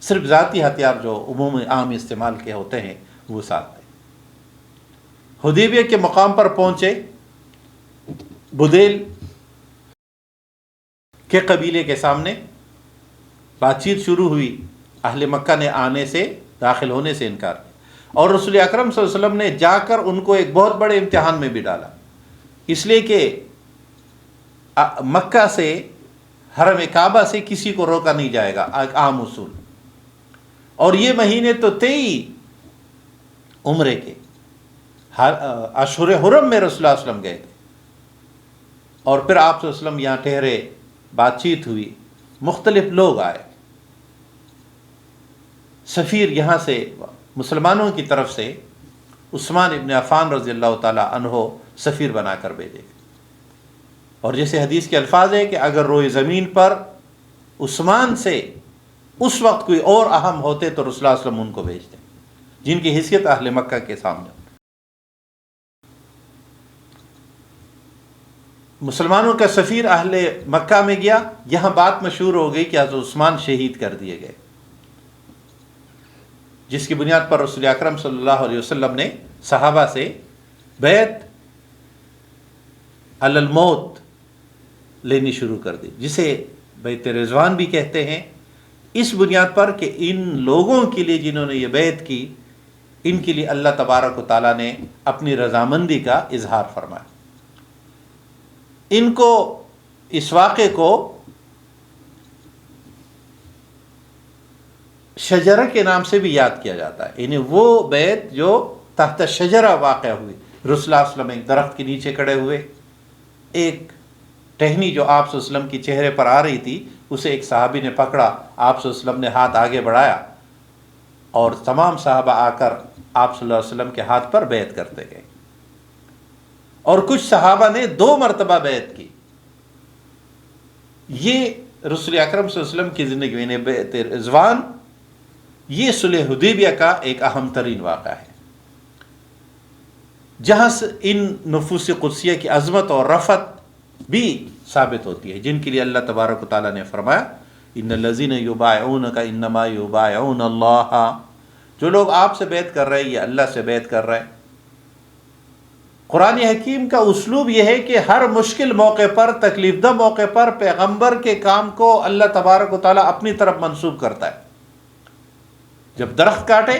صرف ذاتی ہتھیار جو عمومی عام استعمال کے ہوتے ہیں وہ ساتھ تھے۔ حدیبیہ کے مقام پر پہنچے، بدیل کے قبیلے کے سامنے بات چیت شروع ہوئی، اہل مکہ نے آنے سے، داخل ہونے سے انکار کیا، اور رسول اکرم صلی اللہ علیہ وسلم نے جا کر ان کو ایک بہت بڑے امتحان میں بھی ڈالا، اس لیے کہ مکہ سے، حرم کعبہ سے کسی کو روکا نہیں جائے گا، ایک عام اصول۔ اور یہ مہینے تو 23 عمرے کے اشہر حرم میں رسول اللہ صلی اللہ علیہ وسلم گئے تھے، اور پھر آپ صلی اللہ علیہ وسلم یہاں ٹھہرے، بات چیت ہوئی، مختلف لوگ آئے، سفیر یہاں سے مسلمانوں کی طرف سے عثمان ابن عفان رضی اللہ تعالی عنہ سفیر بنا کر بھیجے، اور جیسے حدیث کے الفاظ ہے کہ اگر روئے زمین پر عثمان سے اس وقت کوئی اور اہم ہوتے تو رسول اللہ صلی اللہ علیہ وسلم ان کو بھیجتے، جن کی حیثیت اہل مکہ کے سامنے. مسلمانوں کا سفیر اہل مکہ میں گیا، یہاں بات مشہور ہو گئی کہ حضرت عثمان شہید کر دیے گئے، جس کی بنیاد پر رسول اکرم صلی اللہ علیہ وسلم نے صحابہ سے بیعت علی الموت لینی شروع کر دی، جسے بیعت رضوان بھی کہتے ہیں، اس بنیاد پر کہ ان لوگوں کے لیے جنہوں نے یہ بیعت کی، ان کے لیے اللہ تبارک و تعالیٰ نے اپنی رضامندی کا اظہار فرمایا. ان کو اس واقعے کو شجرہ کے نام سے بھی یاد کیا جاتا ہے، یعنی وہ بیعت جو تحت شجرہ واقع ہوئی. رسول اللہ صلی اللہ علیہ وسلم ایک درخت کے نیچے کھڑے ہوئے، ایک ٹہنی جو آپ صلی اللہ علیہ وسلم کی چہرے پر آ رہی تھی اسے ایک صحابی نے پکڑا، آپ صلی اللہ علیہ وسلم نے ہاتھ آگے بڑھایا اور تمام صحابہ آ کر آپ صلی اللہ علیہ وسلم کے ہاتھ پر بیعت کرتے گئے، اور کچھ صحابہ نے 2 مرتبہ بیعت کی. یہ رسول اکرم صلی اللہ علیہ وسلم کی زندگی میں بیعت رضوان، یہ صلح حدیبیہ کا ایک اہم ترین واقعہ ہے، جہاں سے ان نفوس قدسیہ کی عظمت اور رفعت بھی ثابت ہوتی ہے، جن کے لیے اللہ تبارک و تعالیٰ نے فرمایا ان الذین یبایعونک انما یبایعون اللہ، جو لوگ آپ سے بیعت کر رہے ہیں یہ اللہ سے بیعت کر رہے ہیں. قرآن حکیم کا اسلوب یہ ہے کہ ہر مشکل موقع پر، تکلیف دہ موقع پر پیغمبر کے کام کو اللہ تبارک و تعالیٰ اپنی طرف منسوب کرتا ہے. جب درخت کاٹے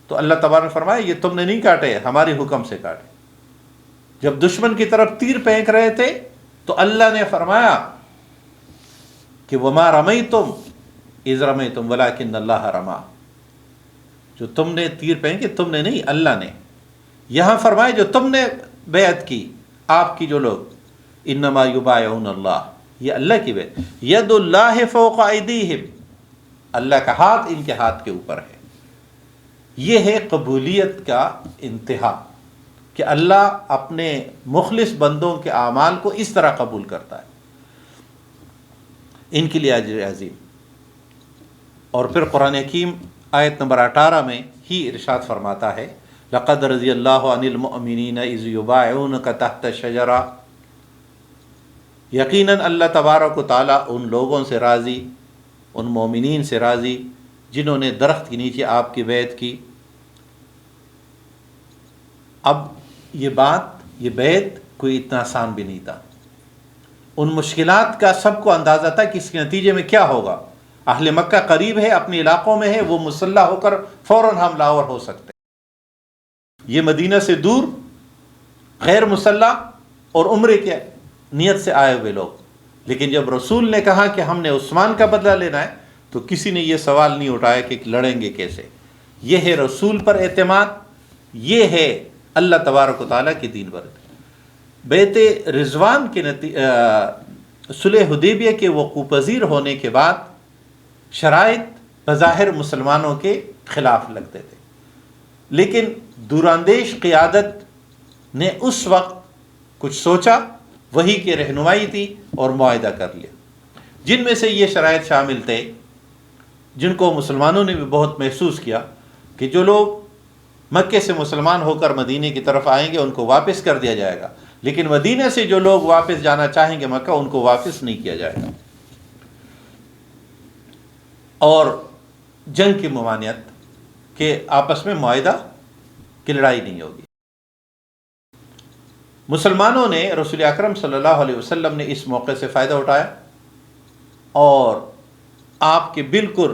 تو اللہ تبارک نے فرمایا یہ تم نے نہیں کاٹے، ہماری حکم سے کاٹے. جب دشمن کی طرف تیر پھینک رہے تھے تو اللہ نے فرمایا کہ وما رمیتم اذ رمیتم ولکن اللہ رما، جو تم نے تیر پھینکے تم نے نہیں، اللہ نے. یہاں فرمایا جو تم نے بیعت کی، آپ کی جو لوگ، انما یبایعون اللہ، یہ اللہ کی بیعت. ید اللہ فوق ایدیہم، اللہ کا ہاتھ ان کے ہاتھ کے اوپر ہے. یہ ہے قبولیت کا انتہا، کہ اللہ اپنے مخلص بندوں کے اعمال کو اس طرح قبول کرتا ہے، ان کے لیے اجر عظیم. اور پھر قرآن حکیم آیت نمبر 18 میں ہی ارشاد فرماتا ہے لقد رضی اللہ عن المؤمنین اذ یبایعونک تحت الشجرہ، یقیناً اللہ تبارک و تعالیٰ ان لوگوں سے راضی، ان مومنین سے راضی جنہوں نے درخت کے نیچے آپ کی بیعت کی. اب یہ بیعت کوئی اتنا آسان بھی نہیں تھا. ان مشکلات کا سب کو اندازہ تھا کہ اس کے نتیجے میں کیا ہوگا. اہل مکہ قریب ہے، اپنے علاقوں میں ہے، وہ مسلح ہو کر فوراً حملہ آور ہو سکتے. یہ مدینہ سے دور غیر مسلح اور عمرے کے نیت سے آئے ہوئے لوگ. لیکن جب رسول نے کہا کہ ہم نے عثمان کا بدلہ لینا ہے تو کسی نے یہ سوال نہیں اٹھایا کہ لڑیں گے کیسے. یہ ہے رسول پر اعتماد، یہ ہے اللہ تبارک و تعالیٰ کی دین پر. بیعت رضوان کے صلح حدیبیہ کے وقوع پذیر ہونے کے بعد شرائط بظاہر مسلمانوں کے خلاف لگتے تھے، لیکن دوراندیش قیادت نے اس وقت کچھ سوچا، وہی کی رہنمائی تھی اور معاہدہ کر لیا. جن میں سے یہ شرائط شامل تھے جن کو مسلمانوں نے بھی بہت محسوس کیا کہ جو لوگ مکے سے مسلمان ہو کر مدینے کی طرف آئیں گے ان کو واپس کر دیا جائے گا، لیکن مدینے سے جو لوگ واپس جانا چاہیں گے مکہ ان کو واپس نہیں کیا جائے گا. اور جنگ کی ممانعت کہ آپس میں معاہدہ کی لڑائی نہیں ہوگی. مسلمانوں نے رسول اکرم صلی اللہ علیہ وسلم نے اس موقع سے فائدہ اٹھایا اور آپ کے بالکل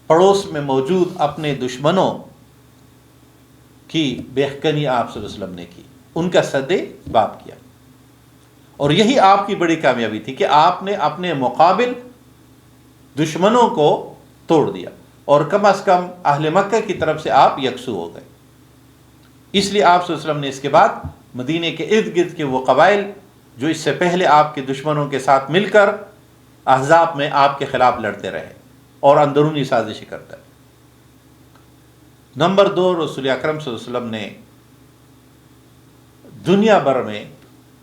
پڑوس میں موجود اپنے دشمنوں کی بہکنی آپ صلی اللہ علیہ وسلم نے کی، ان کا سد باب کیا. اور یہی آپ کی بڑی کامیابی تھی کہ آپ نے اپنے مقابل دشمنوں کو توڑ دیا اور کم از کم اہل مکہ کی طرف سے آپ یکسو ہو گئے. اس لیے آپ صلی اللہ علیہ وسلم نے اس کے بعد مدینے کے ارد گرد کے وہ قبائل جو اس سے پہلے آپ کے دشمنوں کے ساتھ مل کر احزاب میں آپ کے خلاف لڑتے رہے اور اندرونی سازشیں کرتے رہے. نمبر 2، رسول اکرم صلی اللہ علیہ وسلم نے دنیا بھر میں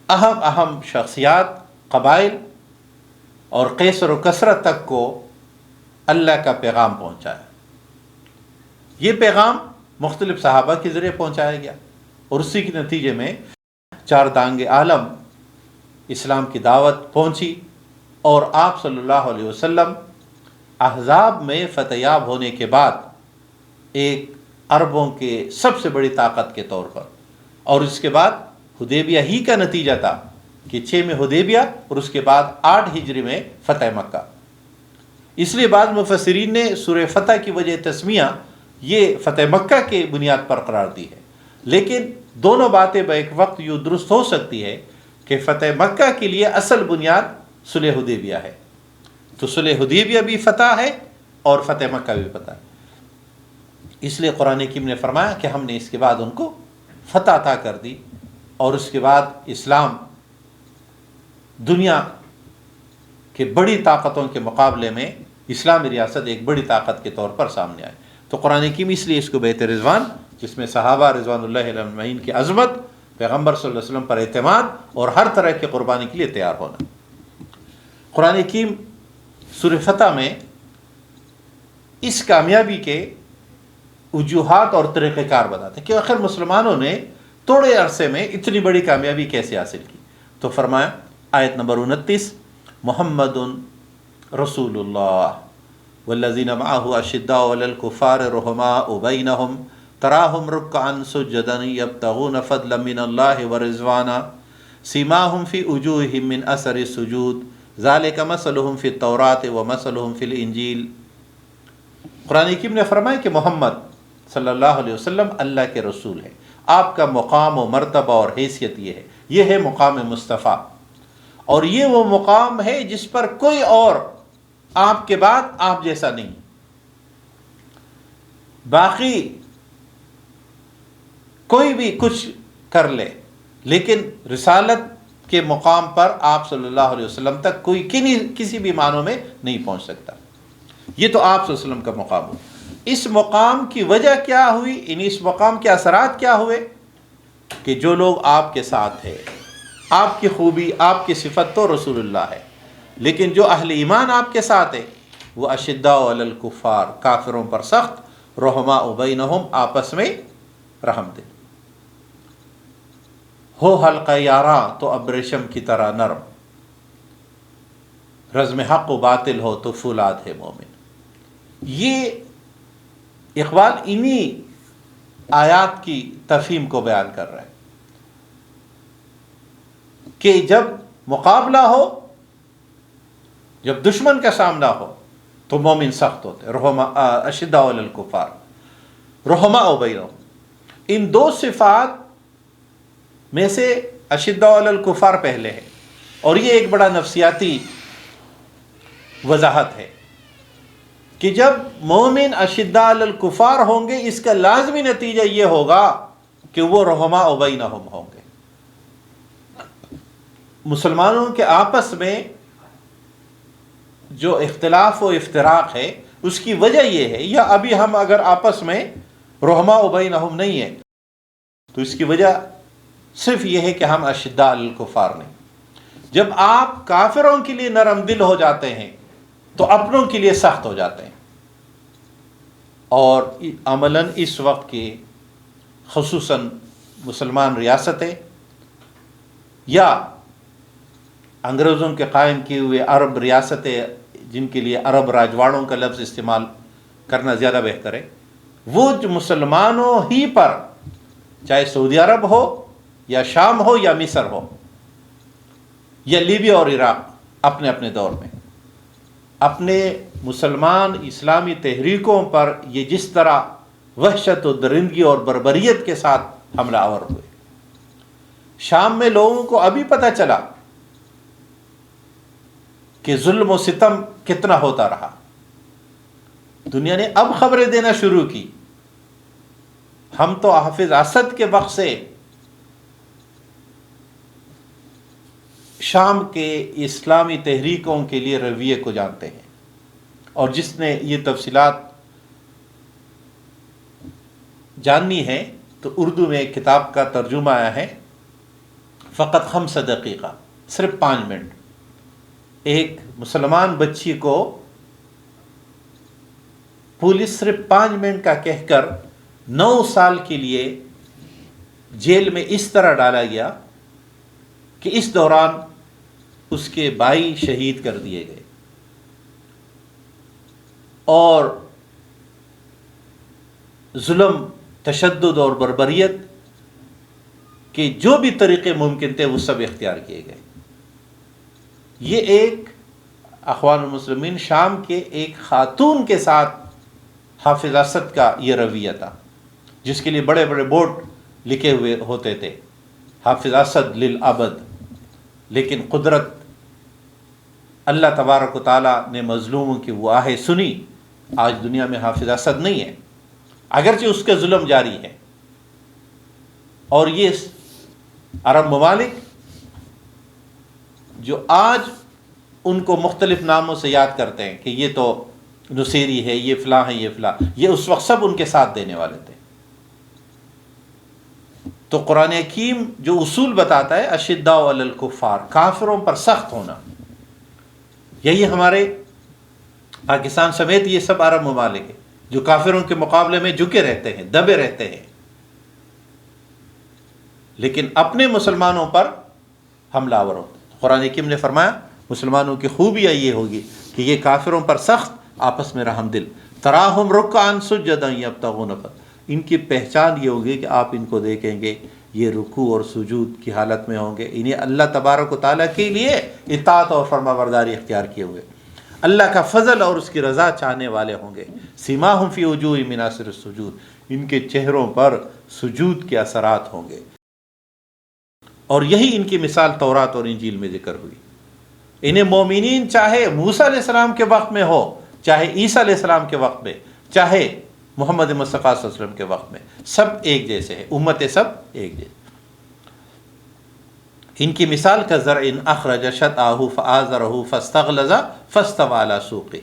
اہم شخصیات، قبائل اور قیصر و کسرا تک کو اللہ کا پیغام پہنچایا۔ یہ پیغام مختلف صحابہ کے ذریعے پہنچایا گیا، اور اسی کے نتیجے میں چار دانگ عالم اسلام کی دعوت پہنچی، اور آپ صلی اللہ علیہ وسلم احزاب میں فتح یاب ہونے کے بعد ایک عربوں کے سب سے بڑی طاقت کے طور پر، اور اس کے بعد حدیبیہ ہی کا نتیجہ تھا کہ 6 میں حدیبیہ اور اس کے بعد 8 ہجری میں فتح مکہ۔ اس لیے بعض مفسرین نے سورہ فتح کی وجہ تسمیہ یہ فتح مکہ کے بنیاد پر قرار دی ہے، لیکن دونوں باتیں بیک وقت یوں درست ہو سکتی ہے کہ فتح مکہ کے لیے اصل بنیاد صلح حدیبیہ ہے، تو صلح حدیبیہ بھی فتح ہے اور فتح مکہ بھی فتح ہے۔ اس لیے قرآن حکیم نے فرمایا کہ ہم نے اس کے بعد ان کو فتح عطا کر دی، اور اس کے بعد اسلام دنیا کے بڑی طاقتوں کے مقابلے میں اسلامی ریاست ایک بڑی طاقت کے طور پر سامنے آئی۔ تو قرآن حکیم اس لیے اس کو بیت رضوان، جس میں صحابہ رضوان اللہ علیہم اجمعین کی عظمت، پیغمبر صلی اللہ علیہ وسلم پر اعتماد اور ہر طرح کے قربانی کے لیے تیار ہونا۔ قرآن حکیم سورہ فتح میں اس کامیابی کے وجوہات اور طریقہ کار بتاتے ہیں کہ آخر مسلمانوں نے تھوڑے عرصے میں اتنی بڑی کامیابی کیسے حاصل کی۔ تو فرمایا آیت نمبر 29، محمد رسول اللہ والذین معہ اشداء علی الکفار رحماء بینہم تراہم رکعا سجدا یبتغون فضلا من اللہ ورضوانا سیماہم فی وجوہہم من اثر السجود ذالک مثلہم فی التوراۃ ومثلہم فی الانجیل۔ قرآن حکیم نے فرمایا کہ محمد صلی اللہ علیہ وسلم اللہ کے رسول ہے، آپ کا مقام و مرتبہ اور حیثیت یہ ہے مقام مصطفیٰ، اور یہ وہ مقام ہے جس پر کوئی اور آپ کے بعد آپ جیسا نہیں۔ باقی کوئی بھی کچھ کر لے، لیکن رسالت کے مقام پر آپ صلی اللہ علیہ وسلم تک کوئی کسی بھی معنوں میں نہیں پہنچ سکتا۔ یہ تو آپ صلی اللہ علیہ وسلم کا مقام ہو۔ اس مقام کی وجہ کیا ہوئی، اس مقام کے اثرات کیا ہوئے، کہ جو لوگ آپ کے ساتھ ہیں، آپ کی خوبی، آپ کی صفت تو رسول اللہ ہے، لیکن جو اہل ایمان آپ کے ساتھ ہے وہ اشداء علی الکفار، کافروں پر سخت، رحماء بینہم، آپس میں رحم دل، ہو حلقہ یاراں تو ابریشم کی طرح نرم، رزم حق و باطل ہو تو فولاد ہے مومن۔ یہ اقبال انہی آیات کی تفہیم کو بیان کر رہا ہے کہ جب مقابلہ ہو، جب دشمن کا سامنا ہو تو مومن سخت ہوتے، اشداء علی الکفار رحماء بینہم۔ ان دو صفات میں سے اشداء علی الکفار پہلے ہے، اور یہ ایک بڑا نفسیاتی وضاحت ہے کہ جب مومن اشداء علی الکفار ہوں گے، اس کا لازمی نتیجہ یہ ہوگا کہ وہ رحماء بینہم ہوں گے۔ مسلمانوں کے آپس میں جو اختلاف و افتراق ہے اس کی وجہ یہ ہے، یا ابھی ہم اگر آپس میں رحماء بینہم نہیں ہیں تو اس کی وجہ صرف یہ ہے کہ ہم اشداء علی الکفار نہیں۔ جب آپ کافروں کے لیے نرم دل ہو جاتے ہیں تو اپنوں کے لیے سخت ہو جاتے ہیں، اور عملاً اس وقت کی خصوصاً مسلمان ریاستیں یا انگریزوں کے قائم کیے ہوئے عرب ریاستیں، جن کے لیے عرب راجواڑوں کا لفظ استعمال کرنا زیادہ بہتر ہے، وہ جو مسلمانوں ہی پر، چاہے سعودی عرب ہو یا شام ہو یا مصر ہو یا لیبیا اور عراق، اپنے اپنے دور میں اپنے مسلمان اسلامی تحریکوں پر یہ جس طرح وحشت و درندگی اور بربریت کے ساتھ حملہ آور ہوئے۔ شام میں لوگوں کو ابھی پتہ چلا کہ ظلم و ستم کتنا ہوتا رہا، دنیا نے اب خبریں دینا شروع کی۔ ہم تو حافظ اسد کے وقت سے شام کے اسلامی تحریکوں کے لیے رویے کو جانتے ہیں، اور جس نے یہ تفصیلات جاننی ہے تو اردو میں ایک کتاب کا ترجمہ آیا ہے، فقط 5 دقیقہ، صرف 5 منٹ، ایک مسلمان بچی کو پولیس صرف 5 منٹ کا کہہ کر 9 سال کے لیے جیل میں اس طرح ڈالا گیا کہ اس دوران اس کے بھائی شہید کر دیے گئے، اور ظلم، تشدد اور بربریت کے جو بھی طریقے ممکن تھے وہ سب اختیار کیے گئے۔ یہ ایک اخوان المسلمین شام کے ایک خاتون کے ساتھ حافظ اسد کا یہ رویہ تھا، جس کے لیے بڑے بڑے بورڈ لکھے ہوئے ہوتے تھے، حافظ اسد للابد۔ لیکن قدرت اللہ تبارک و تعالیٰ نے مظلوموں کی وہ آہیں سنی، آج دنیا میں حافظ اسد نہیں ہے، اگرچہ اس کا ظلم جاری ہے۔ اور یہ عرب ممالک جو آج ان کو مختلف ناموں سے یاد کرتے ہیں کہ یہ تو نصیری ہے، یہ فلاں ہے، یہ فلاں، یہ اس وقت سب ان کے ساتھ دینے والے تھے۔ تو قرآن حکیم جو اصول بتاتا ہے، اشداء علی الکفار، کافروں پر سخت ہونا، یہی ہمارے پاکستان سمیت یہ سب عرب ممالک ہیں جو کافروں کے مقابلے میں جھکے رہتے ہیں، دبے رہتے ہیں، لیکن اپنے مسلمانوں پر حملہ آور ہوتے ہیں۔ قرآن حکیم نے فرمایا مسلمانوں کی خوبیاں یہ ہوگی کہ یہ کافروں پر سخت، آپس میں رحم دل، تراہم رکعا سجدا یبتغون فضلا، ان کی پہچان یہ ہوگی کہ آپ ان کو دیکھیں گے یہ رکوع اور سجود کی حالت میں ہوں گے، انہیں اللہ تبارک و تعالیٰ کے لیے اطاعت اور فرما برداری اختیار کیے ہوئے، اللہ کا فضل اور اس کی رضا چاہنے والے ہوں گے۔ سیماہم فی وجوہہم من اثر السجود، ان کے چہروں پر سجود کے اثرات ہوں گے۔ اور یہی ان کی مثال تورات اور انجیل میں ذکر ہوئی۔ انہیں مومنین چاہے موسیٰ علیہ السلام کے وقت میں ہو، چاہے عیسیٰ علیہ السلام کے وقت میں، چاہے محمد مصطفیٰ صلی اللہ علیہ وسلم کے وقت میں، سب ایک جیسے ہیں، امتیں سب ایک جیسے۔ ان کی مثال کا زرع اخرج شطأہ فآزرہ فاستغلظ فاستوى علی سوقہ،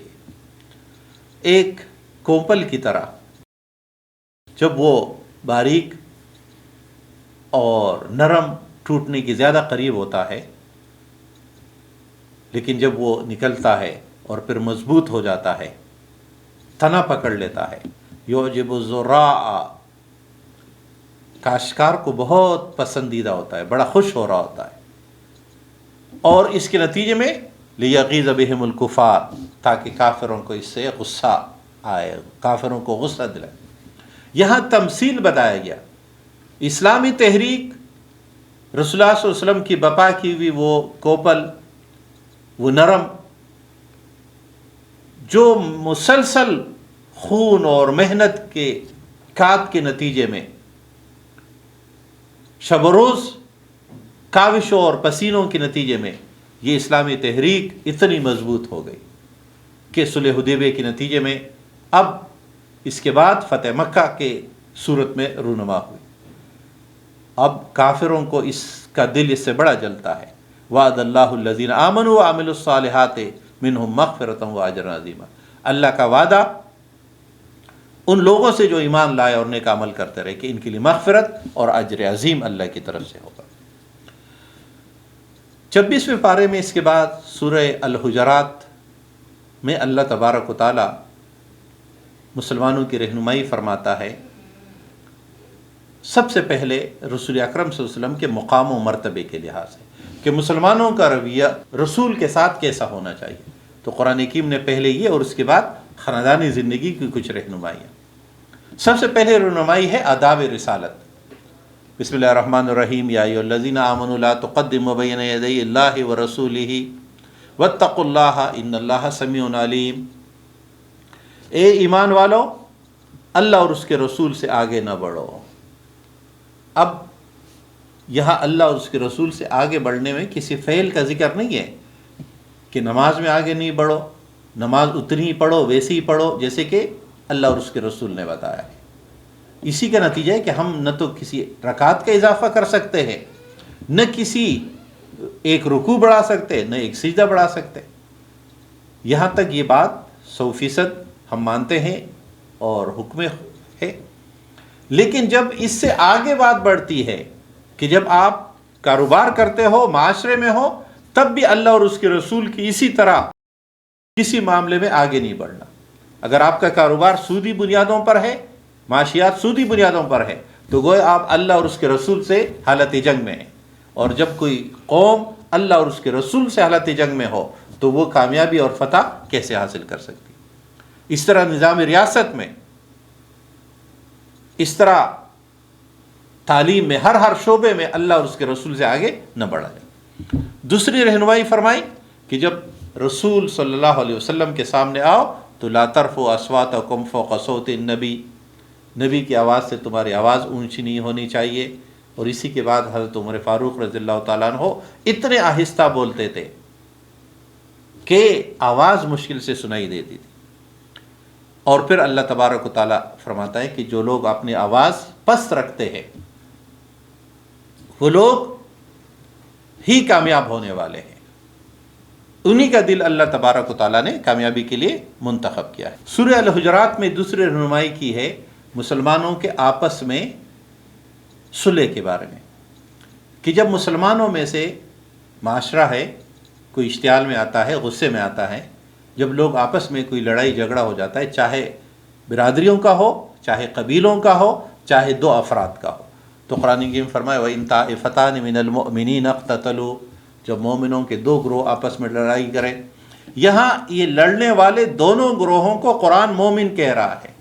ایک کوپل کی طرح جب وہ باریک اور نرم ٹوٹنے کی زیادہ قریب ہوتا ہے، لیکن جب وہ نکلتا ہے اور پھر مضبوط ہو جاتا ہے، تنا پکڑ لیتا ہے، یعجب الزراع، کاشتکار کو بہت پسندیدہ ہوتا ہے، بڑا خوش ہو رہا ہوتا ہے، اور اس کے نتیجے میں لیغیظ بہم الکفار، تاکہ کافروں کو اس سے غصہ آئے، کافروں کو غصہ دلائے۔ یہاں تمثیل بتایا گیا، اسلامی تحریک، رسول اللہ صلی اللہ علیہ وسلم کی بپا کی ہوئی وہ کوپل، وہ نرم، جو مسلسل خون اور محنت کے کات کے نتیجے میں شب و روز کاوشوں اور پسینوں کے نتیجے میں یہ اسلامی تحریک اتنی مضبوط ہو گئی کہ صلح حدیبیہ کے نتیجے میں اب اس کے بعد فتح مکہ کے صورت میں رونما ہوئی۔ اب کافروں کو اس کا دل اس سے بڑا جلتا ہے۔ وعد اللہ الذین آمنوا وعملوا الصالحات منہم مغفرۃ واجرا عظیما، اللہ کا وعدہ ان لوگوں سے جو ایمان لائے اور نیک عمل کرتے رہے کہ ان کے لیے مغفرت اور اجر عظیم اللہ کی طرف سے ہوگا۔ 26ویں پارے میں اس کے بعد سورہ الحجرات میں اللہ تبارک و تعالی مسلمانوں کی رہنمائی فرماتا ہے، سب سے پہلے رسول اکرم صلی اللہ علیہ وسلم کے مقام و مرتبے کے لحاظ سے کہ مسلمانوں کا رویہ رسول کے ساتھ کیسا ہونا چاہیے۔ تو قرآن حکیم نے پہلے یہ اور اس کے بعد خاندانی زندگی کی کچھ رہنمائیاں۔ سب سے پہلے رہنمائی ہے آداب رسالت۔ بسم اللہ الرحمن الرحیم، یا ایھا الذین آمنوا لا تقدموا بین یدی اللہ ورسولہ واتقوا اللہ ان اللہ سمیع علیم۔ اے ایمان والو، اللہ اور اس کے رسول سے آگے نہ بڑھو۔ اب یہاں اللہ اور اس کے رسول سے آگے بڑھنے میں کسی فعل کا ذکر نہیں ہے کہ نماز میں آگے نہیں بڑھو، نماز اتنی ہی پڑھو، ویسی ہی پڑھو جیسے کہ اللہ اور اس کے رسول نے بتایا ہے۔ اسی کا نتیجہ ہے کہ ہم نہ تو کسی رکعت کا اضافہ کر سکتے ہیں، نہ کسی ایک رکوع بڑھا سکتے، نہ ایک سجدہ بڑھا سکتے۔ یہاں تک یہ بات 100% ہم مانتے ہیں اور حکم ہے، لیکن جب اس سے آگے بات بڑھتی ہے کہ جب آپ کاروبار کرتے ہو، معاشرے میں ہو، تب بھی اللہ اور اس کے رسول کی اسی طرح کسی معاملے میں آگے نہیں بڑھنا۔ اگر آپ کا کاروبار سودی بنیادوں پر ہے، معاشیات سودی بنیادوں پر ہے، تو گویا آپ اللہ اور اس کے رسول سے حالت جنگ میں ہیں، اور جب کوئی قوم اللہ اور اس کے رسول سے حالت جنگ میں ہو تو وہ کامیابی اور فتح کیسے حاصل کر سکتی؟ اس طرح نظام ریاست میں، اس طرح تعلیم میں، ہر شعبے میں اللہ اور اس کے رسول سے آگے نہ بڑھا جائے۔ دوسری رہنمائی فرمائی کہ جب رسول صلی اللہ علیہ وسلم کے سامنے آؤ تو لا ترفعوا اصواتکم فوق صوت النبی، نبی کی آواز سے تمہاری آواز اونچی نہیں ہونی چاہیے۔ اور اسی کے بعد حضرت عمر فاروق رضی اللہ تعالیٰ عنہ اتنے آہستہ بولتے تھے کہ آواز مشکل سے سنائی دیتی تھی۔ اور پھر اللہ تبارک و تعالیٰ فرماتا ہے کہ جو لوگ اپنی آواز پست رکھتے ہیں وہ لوگ ہی کامیاب ہونے والے ہیں، انہی کا دل اللہ تبارک و تعالیٰ نے کامیابی کے لیے منتخب کیا ہے۔ سورہ الحجرات میں دوسری رہنمائی کی ہے مسلمانوں کے آپس میں صلح کے بارے میں، کہ جب مسلمانوں میں سے معاشرہ ہے، کوئی اشتعال میں آتا ہے، غصے میں آتا ہے، جب لوگ آپس میں کوئی لڑائی جھگڑا ہو جاتا ہے، چاہے برادریوں کا ہو، چاہے قبیلوں کا ہو، چاہے دو افراد کا ہو، تو قرآن کریم فرمائے وَإِن طَائِفَتَانِ مِنَ الْمُؤْمِنِينَ اقْتَتَلُوا، جب مومنوں کے دو گروہ آپس میں لڑائی کریں۔ یہاں یہ لڑنے والے دونوں گروہوں کو قرآن مومن کہہ رہا ہے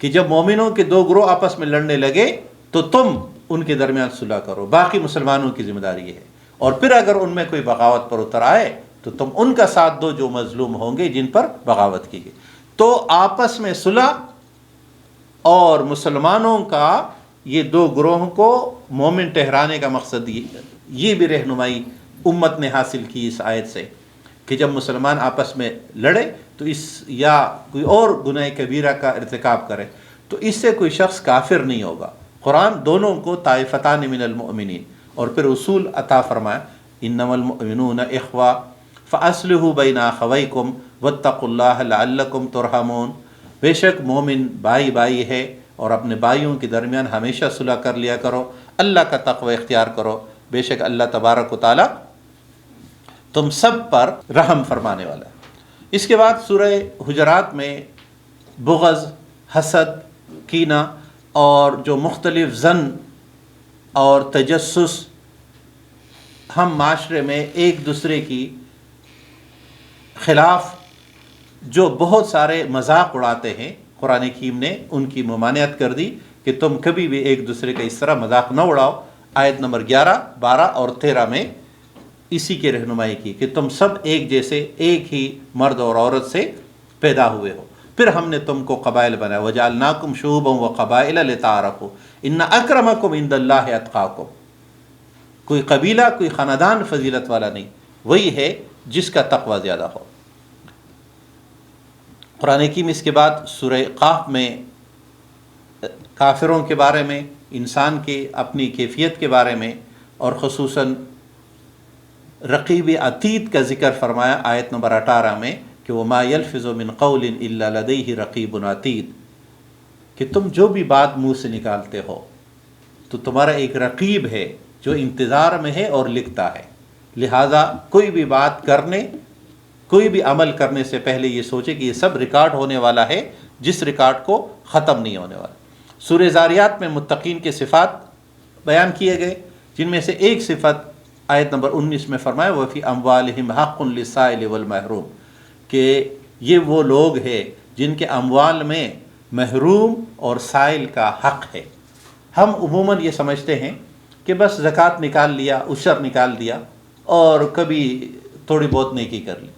کہ جب مومنوں کے دو گروہ آپس میں لڑنے لگے تو تم ان کے درمیان صلح کرو، باقی مسلمانوں کی ذمہ داری ہے، اور پھر اگر ان میں کوئی بغاوت پر اتر آئے تو تم ان کا ساتھ دو جو مظلوم ہوں گے جن پر بغاوت کی گئی۔ تو آپس میں صلح اور مسلمانوں کا یہ دو گروہوں کو مومن ٹھہرانے کا مقصد یہ بھی رہنمائی امت نے حاصل کی اس آیت سے، کہ جب مسلمان آپس میں لڑے تو اس یا کوئی اور گناہ کبیرہ کا ارتکاب کرے تو اس سے کوئی شخص کافر نہیں ہوگا۔ قرآن دونوں کو طائفتان من المؤمنین، اور پھر اصول عطا فرمایا انما المؤمنون اخوہ فاصلحوا بین اخویکم واتقوا اللہ لعلکم ترحمون، بے شک مومن بھائی بھائی ہے اور اپنے بھائیوں کے درمیان ہمیشہ صلح کر لیا کرو، اللہ کا تقوی اختیار کرو، بے شک اللہ تبارک و تعالی تم سب پر رحم فرمانے والا ہے۔ اس کے بعد سورہ حجرات میں بغض، حسد، کینہ اور جو مختلف ظن اور تجسس ہم معاشرے میں ایک دوسرے کی خلاف جو بہت سارے مذاق اڑاتے ہیں، قرآن حکیم نے ان کی ممانعت کر دی کہ تم کبھی بھی ایک دوسرے کا اس طرح مذاق نہ اڑاؤ۔ آیت نمبر 11، 12 اور 13 میں اسی کی رہنمائی کی کہ تم سب ایک جیسے، ایک ہی مرد اور عورت سے پیدا ہوئے ہو، پھر ہم نے تم کو قبائل بنایا، وجعلناکم شعوبا وقبائل لتعارفوا ان اکرمکم عند اللہ اتقاکم۔ کوئی قبیلہ، کوئی خاندان فضیلت والا نہیں، وہی ہے جس کا تقوی زیادہ ہو۔ قرآن حکیم اس کے بعد سورہ قاف میں کافروں کے بارے میں، انسان کے اپنی کیفیت کے بارے میں، اور خصوصاً رقیب عتید کا ذکر فرمایا آیت نمبر 18 میں کہ وَمَا يَلْفِظُ مِنْ قَوْلٍ إِلَّا لَدَيْهِ رَقِيبٌ عَتِيدٌ، کہ تم جو بھی بات منہ سے نکالتے ہو تو تمہارا ایک رقیب ہے جو انتظار میں ہے اور لکھتا ہے، لہٰذا کوئی بھی بات کرنے، کوئی بھی عمل کرنے سے پہلے یہ سوچے کہ یہ سب ریکارڈ ہونے والا ہے، جس ریکارڈ کو ختم نہیں ہونے والا۔ سورہ زاریات میں متقین کے صفات بیان کیے گئے، جن میں سے ایک صفت آیت نمبر 19 میں فرمایا وَفِي أَمْوَالِهِمْ حَقٌّ لِلسَّائِلِ وَالْمَحْرُومِ، کہ یہ وہ لوگ ہیں جن کے اموال میں محروم اور سائل کا حق ہے۔ ہم عموماً یہ سمجھتے ہیں کہ بس زکوٰۃ نکال لیا، عشر نکال دیا اور کبھی تھوڑی بہت نیکی کر لی۔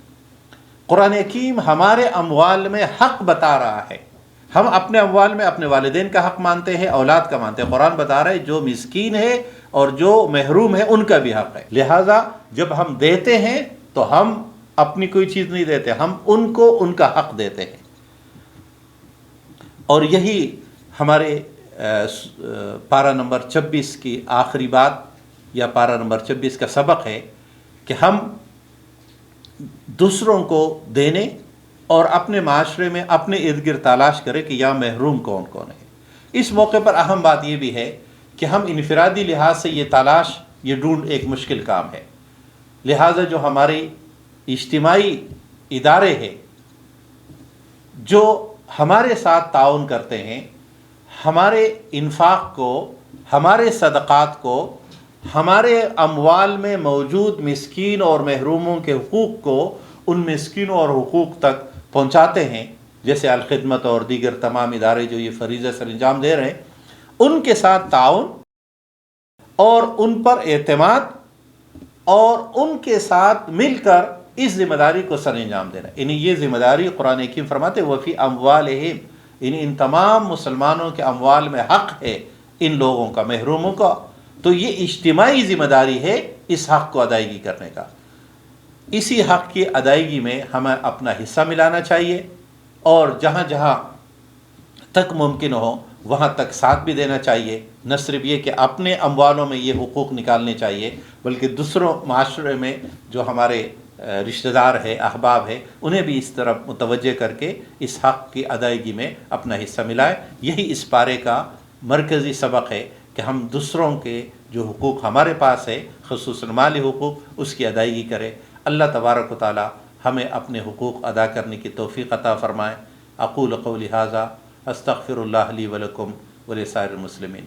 قرآن حکیم ہمارے اموال میں حق بتا رہا ہے۔ ہم اپنے اموال میں اپنے والدین کا حق مانتے ہیں، اولاد کا مانتے ہیں، قرآن بتا رہا ہے جو مسکین ہے اور جو محروم ہے ان کا بھی حق ہے۔ لہٰذا جب ہم دیتے ہیں تو ہم اپنی کوئی چیز نہیں دیتے، ہم ان کو ان کا حق دیتے ہیں۔ اور یہی ہمارے پارہ نمبر 26 کی آخری بات یا پارہ نمبر 26 کا سبق ہے کہ ہم دوسروں کو دینے اور اپنے معاشرے میں اپنے ارد گرد تلاش کریں کہ یا محروم کون کون ہے۔ اس موقع پر اہم بات یہ بھی ہے کہ ہم انفرادی لحاظ سے یہ تلاش، یہ ڈھونڈ ایک مشکل کام ہے، لہٰذا جو ہماری اجتماعی ادارے ہیں جو ہمارے ساتھ تعاون کرتے ہیں، ہمارے انفاق کو، ہمارے صدقات کو، ہمارے اموال میں موجود مسکین اور محروموں کے حقوق کو ان مسکینوں اور حقوق تک پہنچاتے ہیں، جیسے الخدمت اور دیگر تمام ادارے جو یہ فریضہ سر انجام دے رہے ہیں، ان کے ساتھ تعاون اور ان پر اعتماد اور ان کے ساتھ مل کر اس ذمہ داری کو سر انجام دینا، یعنی یہ ذمہ داری قرآن حکیم فرماتے وفی اموالہم، یعنی ان تمام مسلمانوں کے اموال میں حق ہے ان لوگوں کا، محروموں کا، تو یہ اجتماعی ذمہ داری ہے اس حق کو ادائیگی کرنے کا۔ اسی حق کی ادائیگی میں ہمیں اپنا حصہ ملانا چاہیے اور جہاں جہاں تک ممکن ہو وہاں تک ساتھ بھی دینا چاہیے، نہ صرف یہ کہ اپنے اموالوں میں یہ حقوق نکالنے چاہیے بلکہ دوسروں معاشرے میں جو ہمارے رشتہ دار ہے، احباب ہے، انہیں بھی اس طرف متوجہ کر کے اس حق کی ادائیگی میں اپنا حصہ ملائے۔ یہی اس پارے کا مرکزی سبق ہے کہ ہم دوسروں کے جو حقوق ہمارے پاس ہے، خصوصاً مالی حقوق، اس کی ادائیگی کرے۔ اللہ تبارک و تعالی ہمیں اپنے حقوق ادا کرنے کی توفیق عطا فرمائے۔ اقول قولی ھذا استغفر اللہ لی ولکم ولسائر المسلمین۔